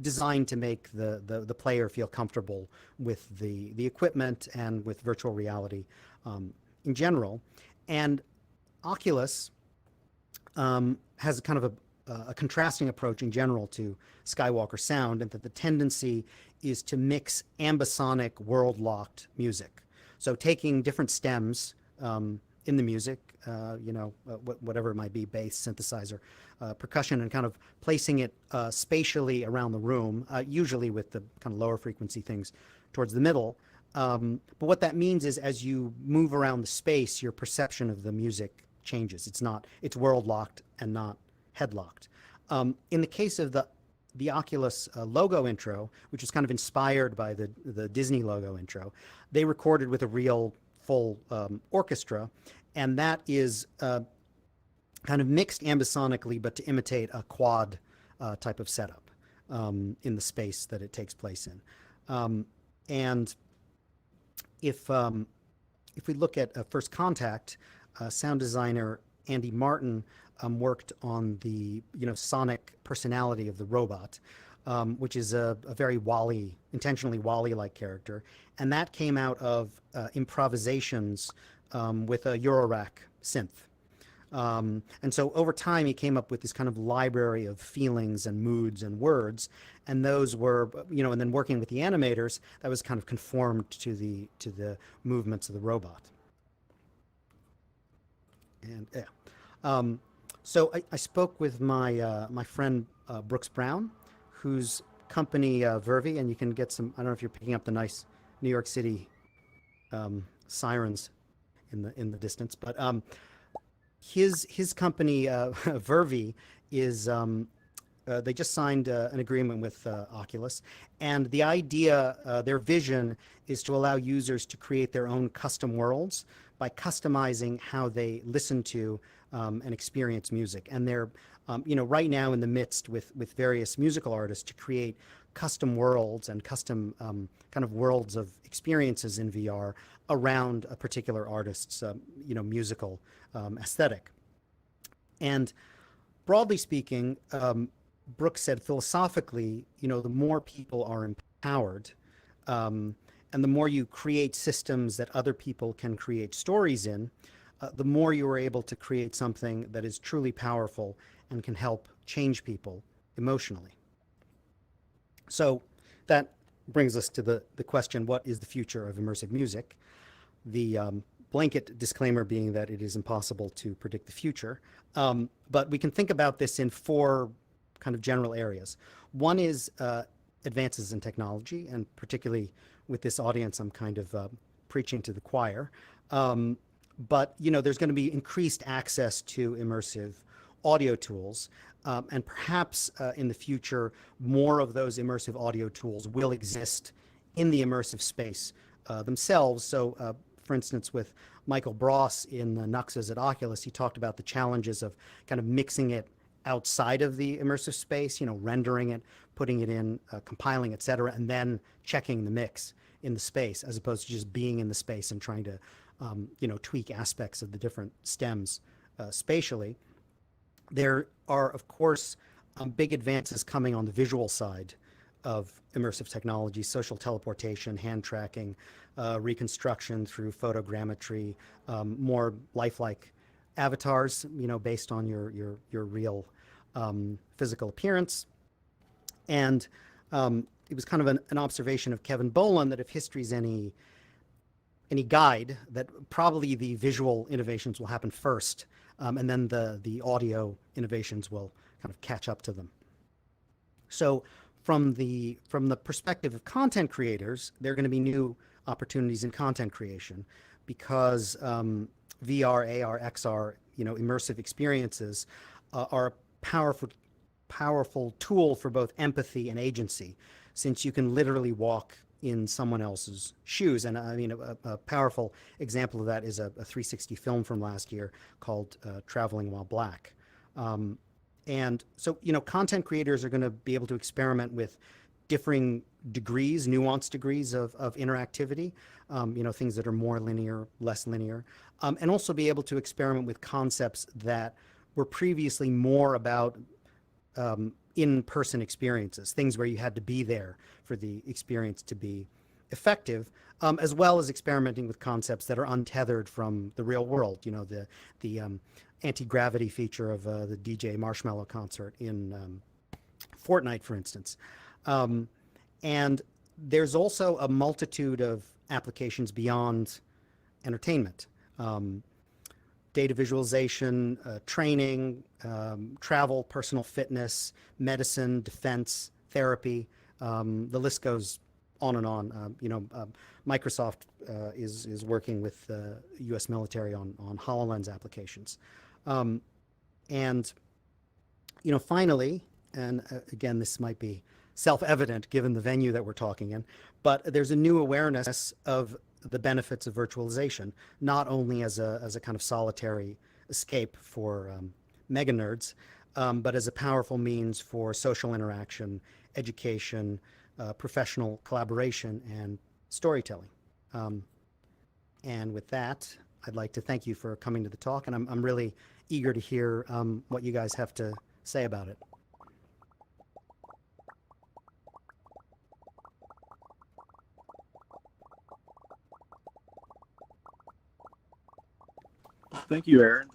designed to make the player feel comfortable with the equipment and with virtual reality in general. And Oculus has a kind of a contrasting approach in general to Skywalker Sound, and that the tendency is to mix ambisonic world-locked music. So taking different stems in the music, whatever it might be, bass, synthesizer, percussion, and kind of placing it spatially around the room, usually with the kind of lower frequency things towards the middle. But what that means is as you move around the space, your perception of the music changes. It's world locked and not head locked. In the case of the Oculus logo intro, which is kind of inspired by the Disney logo intro, they recorded with a real full orchestra, and that is kind of mixed ambisonically, but to imitate a quad type of setup in the space that it takes place in. And if we look at First Contact, sound designer Andy Martin worked on the sonic personality of the robot, which is a very intentionally Wall-E-like character, and that came out of improvisations with a Eurorack synth. And so over time he came up with this kind of library of feelings and moods and words, and those were, and then working with the animators, that was kind of conformed to the movements of the robot. And so I spoke with my friend Brooks Brown, who's company Vervi, and you can get some. I don't know if you're picking up the nice New York City sirens in the distance, but his company Vervi is they just signed an agreement with Oculus, and the idea, their vision, is to allow users to create their own custom worlds by customizing how they listen to and experience music. And they're right now in the midst with various musical artists to create custom worlds and custom kind of worlds of experiences in VR around a particular artist's musical aesthetic. And broadly speaking, Brooks said philosophically, the more people are empowered, and the more you create systems that other people can create stories in, the more you are able to create something that is truly powerful and can help change people emotionally. So that brings us to the question, what is the future of immersive music? The blanket disclaimer being that it is impossible to predict the future. But we can think about this in four kind of general areas. One is advances in technology, and particularly with this audience, I'm kind of preaching to the choir. But there's going to be increased access to immersive audio tools, and perhaps in the future, more of those immersive audio tools will exist in the immersive space themselves. So, for instance, with Michael Bross in Nuxes at Oculus, he talked about the challenges of kind of mixing it outside of the immersive space, rendering it, putting it in, compiling, et cetera, and then checking the mix in the space, as opposed to just being in the space and trying to, tweak aspects of the different stems spatially. There are, of course, big advances coming on the visual side of immersive technology: social teleportation, hand tracking, reconstruction through photogrammetry, more lifelike avatars, based on your real physical appearance. And it was kind of an observation of Kevin Boland that if history's any guide, that probably the visual innovations will happen first, and then the audio innovations will kind of catch up to them. So from the perspective of content creators, there are going to be new opportunities in content creation, because VR, AR, XR, immersive experiences are a powerful tool for both empathy and agency, since you can literally walk in someone else's shoes. And I mean, a powerful example of that is a 360 film from last year called Traveling While Black. And so, content creators are going to be able to experiment with differing degrees, nuanced degrees of interactivity, things that are more linear, less linear, and also be able to experiment with concepts that were previously more about in-person experiences, things where you had to be there for the experience to be effective, as well as experimenting with concepts that are untethered from the real world. The anti-gravity feature of the DJ Marshmallow concert in Fortnite, for instance. And there's also a multitude of applications beyond entertainment. Data visualization, training, travel, personal fitness, medicine, defense, therapy. The list goes on and on. Microsoft is working with the U.S. military on HoloLens applications. And finally, and again, this might be self-evident given the venue that we're talking in, but there's a new awareness of the benefits of virtualization, not only as a kind of solitary escape for mega nerds, but as a powerful means for social interaction, education, professional collaboration, and storytelling. And with that, I'd like to thank you for coming to the talk, and I'm really eager to hear what you guys have to say about it. Thank you, Aaron.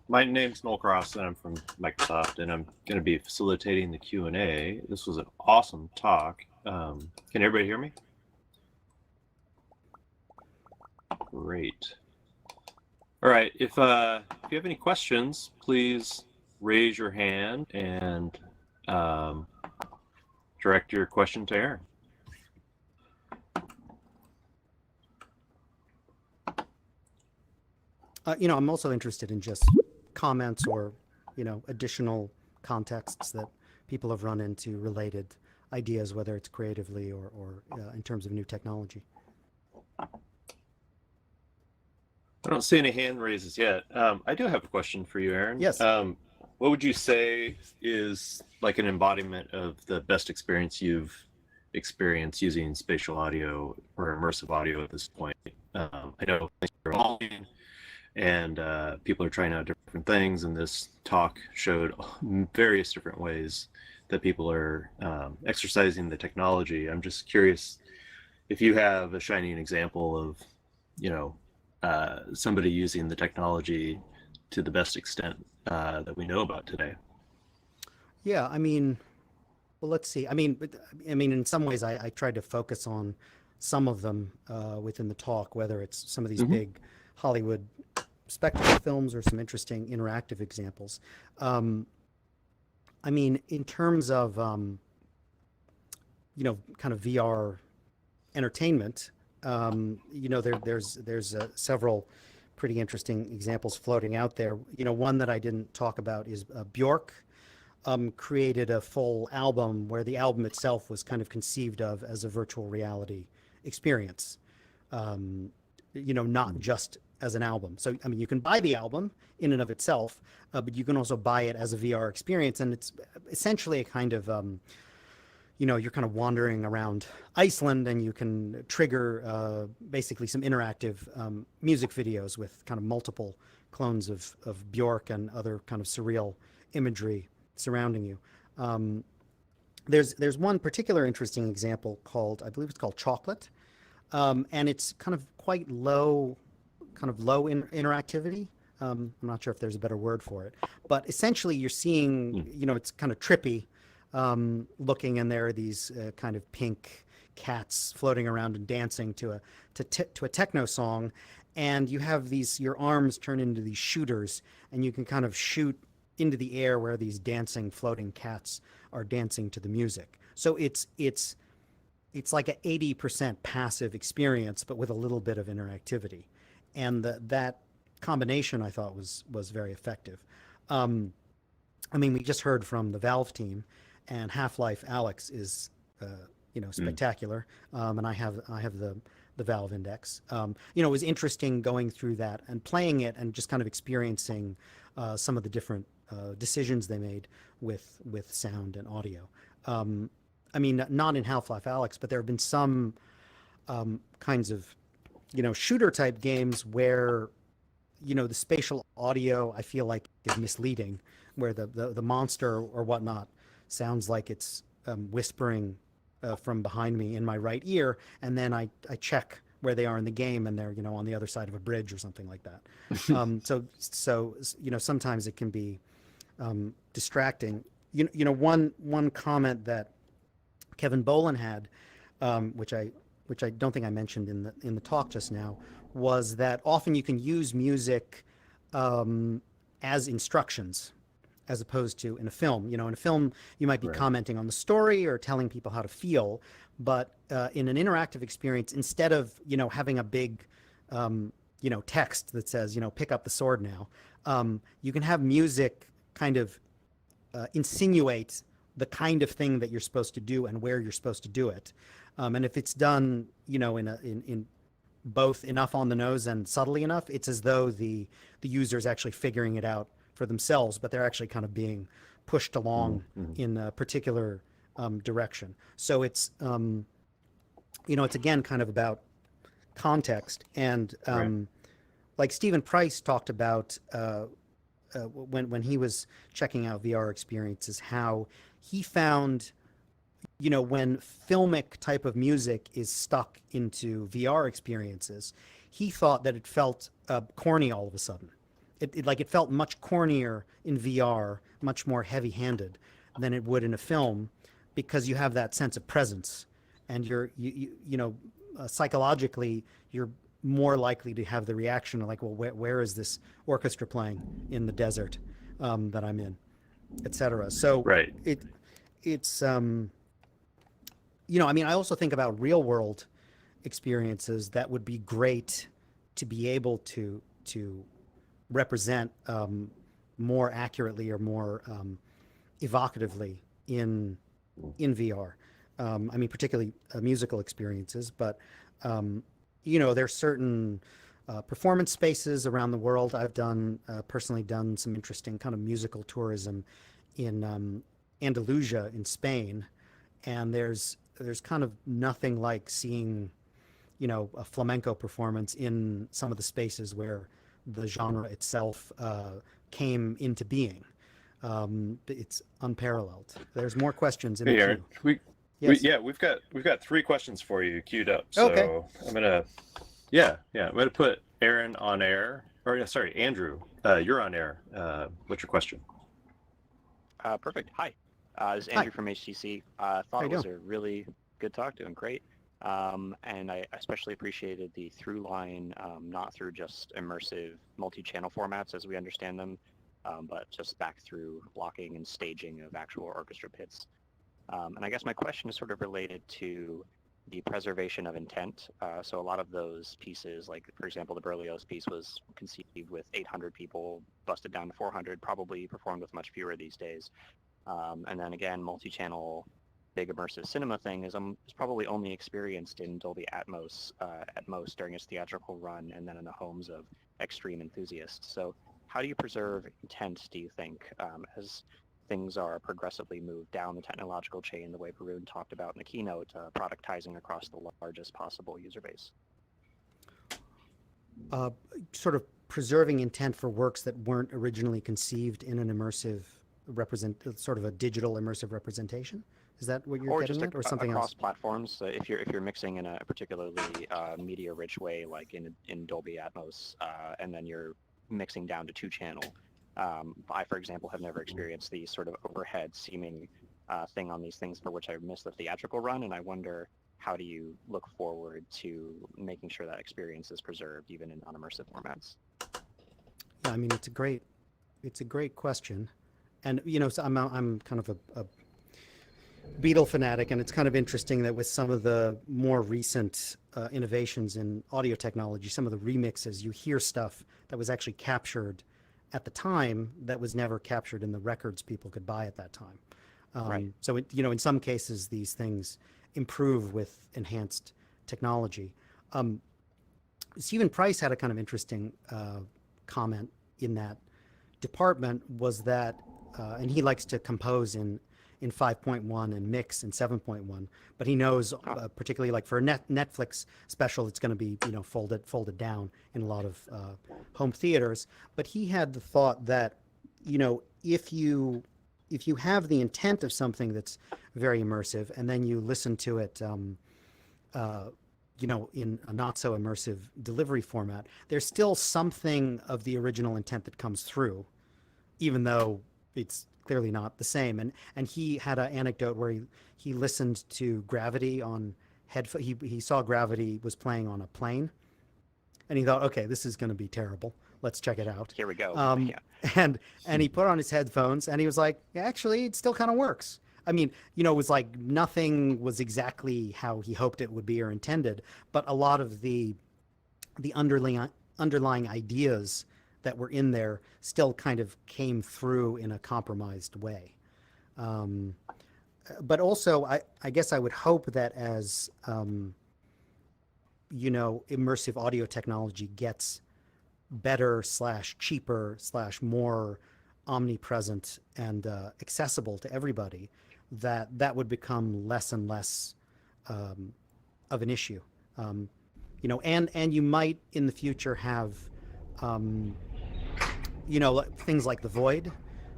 My name's Noel Cross, and I'm from Microsoft, and I'm going to be facilitating the Q&A. This was an awesome talk. Can everybody hear me? Great. All right. If you have any questions, please raise your hand, and direct your question to Aaron. I'm also interested in just comments or, additional contexts that people have run into related ideas, whether it's creatively or in terms of new technology. I don't see any hand raises yet. I do have a question for you, Aaron. Yes. What would you say is like an embodiment of the best experience you've experienced using spatial audio or immersive audio at this point? I know things are evolving and people are trying out different things, and this talk showed various different ways that people are exercising the technology. I'm just curious if you have a shining example of, somebody using the technology to the best extent that we know about today. Yeah, well, let's see. In some ways, I tried to focus on some of them within the talk, whether it's some of these big Hollywood spectacle films or some interesting interactive examples. In terms of, kind of VR entertainment, there's several pretty interesting examples floating out there. One that I didn't talk about is Bjork created a full album where the album itself was kind of conceived of as a virtual reality experience, not just as an album. So, you can buy the album in and of itself, but you can also buy it as a VR experience. And it's essentially a kind of, you're kind of wandering around Iceland, and you can trigger basically some interactive music videos with kind of multiple clones of Bjork and other kind of surreal imagery surrounding you. There's one particular interesting example called, I believe it's called Chocolate, and it's kind of quite low interactivity. I'm not sure if there's a better word for it, but essentially you're seeing, it's kind of trippy looking, and there are these kind of pink cats floating around and dancing to a techno song, and you have your arms turn into these shooters, and you can kind of shoot into the air where these dancing floating cats are dancing to the music. So it's like an 80% passive experience, but with a little bit of interactivity. And that combination I thought was very effective. We just heard from the Valve team, and Half-Life Alyx is spectacular. And I have the Valve Index. It was interesting going through that and playing it and just kind of experiencing some of the different decisions they made with sound and audio. Not in Half-Life Alyx, but there have been some kinds of shooter type games where the spatial audio I feel like is misleading, where the monster or whatnot sounds like it's whispering from behind me in my right ear, and then I check where they are in the game, and they're on the other side of a bridge or something like that. So sometimes it can be distracting. One comment that Kevin Bolin had, which I don't think I mentioned in the talk just now, was that often you can use music as instructions, as opposed to in a film. In a film, you might be commenting on the story or telling people how to feel, but in an interactive experience, instead of having a big text that says pick up the sword now, you can have music kind of insinuate the kind of thing that you're supposed to do and where you're supposed to do it. And if it's done, in both enough on the nose and subtly enough, it's as though the user is actually figuring it out for themselves, but they're actually kind of being pushed along in a particular direction. So it's, it's again kind of about context. And like Stephen Price talked about when he was checking out VR experiences, how he found when filmic type of music is stuck into VR experiences, he thought that it felt corny all of a sudden. It felt much cornier in VR, much more heavy-handed than it would in a film, because you have that sense of presence, and you're psychologically you're more likely to have the reaction of like, well, where is this orchestra playing in the desert that I'm in, etc. So it's I mean, I also think about real world experiences that would be great to be able to represent more accurately or more evocatively in VR. I mean, particularly musical experiences, but there's certain performance spaces around the world. I've personally done some interesting kind of musical tourism in Andalusia in Spain, and there's kind of nothing like seeing, a flamenco performance in some of the spaces where the genre itself came into being. It's unparalleled. There's more questions in the Aaron, queue. Yes. we've got 3 questions for you queued up. So Okay. I'm gonna put Aaron on air. Or sorry, Andrew, you're on air. What's your question? Perfect. Hi. This is Hi. Andrew from HTC. Thought you it was doing? a really good talk, doing great. And I especially appreciated the through line, not through just immersive multi-channel formats as we understand them, but just back through blocking and staging of actual orchestra pits. And I guess my question is sort of related to the preservation of intent. So a lot of those pieces, like for example, the Berlioz piece was conceived with 800 people, busted down to 400, probably performed with much fewer these days. And then again, multi-channel big immersive cinema thing is probably only experienced in Dolby Atmos at most during its theatrical run, and then in the homes of extreme enthusiasts. So how do you preserve intent, do you think, as things are progressively moved down the technological chain, the way Varun talked about in the keynote, productizing across the largest possible user base? Sort of preserving intent for works that weren't originally conceived in an immersive sort of a digital immersive representation. Is that what you're getting at, or something across else? platforms? If you're mixing in a particularly media-rich way, like in Dolby Atmos, and then you're mixing down to 2-channel. I, for example, have never experienced the sort of overhead seeming thing on these things for which I missed the theatrical run, and I wonder, how do you look forward to making sure that experience is preserved even in non-immersive formats? Yeah, I mean, it's a great question, and so I'm kind of a Beatle fanatic, and it's kind of interesting that with some of the more recent innovations in audio technology, some of the remixes, you hear stuff that was actually captured at the time that was never captured in the records people could buy at that time. Right. So, in some cases, these things improve with enhanced technology. Stephen Price had a kind of interesting comment in that department, was that, and he likes to compose in 5.1 and mix in 7.1, but he knows, particularly like for a Netflix special, it's going to be folded down in a lot of home theaters. But he had the thought that if you have the intent of something that's very immersive, and then you listen to it in a not so immersive delivery format, there's still something of the original intent that comes through, even though it's clearly not the same. And he had an anecdote where he listened to Gravity on headphone. He saw Gravity was playing on a plane, and he thought, okay, this is going to be terrible. Let's check it out. Here we go. Yeah. And he put on his headphones, and he was like, yeah, actually, it still kind of works. I mean, it was like nothing was exactly how he hoped it would be or intended, but a lot of the underlying ideas that were in there still kind of came through in a compromised way. But also, I guess I would hope that as, immersive audio technology gets better / cheaper / more omnipresent and accessible to everybody, that would become less and less of an issue. And you might in the future have things like The Void,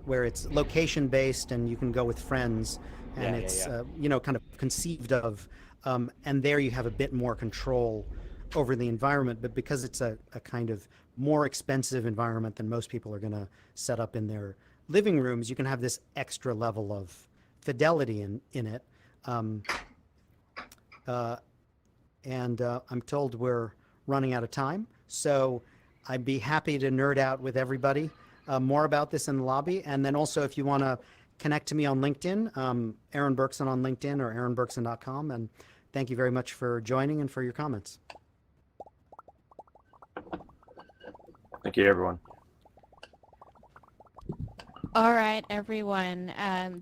where it's location based and you can go with friends, and it's kind of conceived of, and there you have a bit more control over the environment. But because it's a kind of more expensive environment than most people are going to set up in their living rooms, you can have this extra level of fidelity in it. And I'm told we're running out of time, so I'd be happy to nerd out with everybody more about this in the lobby. And then also, if you want to connect to me on LinkedIn, Aaron Berkson on LinkedIn or aaronberkson.com. And thank you very much for joining and for your comments. Thank you, everyone. All right, everyone.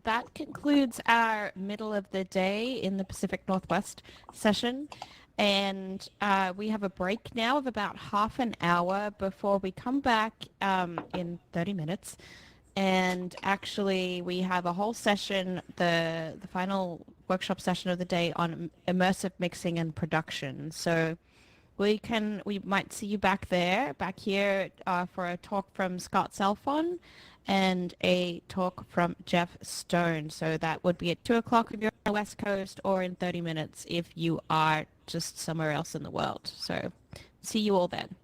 That concludes our middle of the day in the Pacific Northwest session. And we have a break now of about half an hour before we come back in 30 minutes. And actually, we have a whole session, the final workshop session of the day on immersive mixing and production. So we might see you back here for a talk from Scott Selfon and a talk from Jeff Stone. So that would be at 2 o'clock if you're on the West Coast, or in 30 minutes if you are just somewhere else in the world. So see you all then.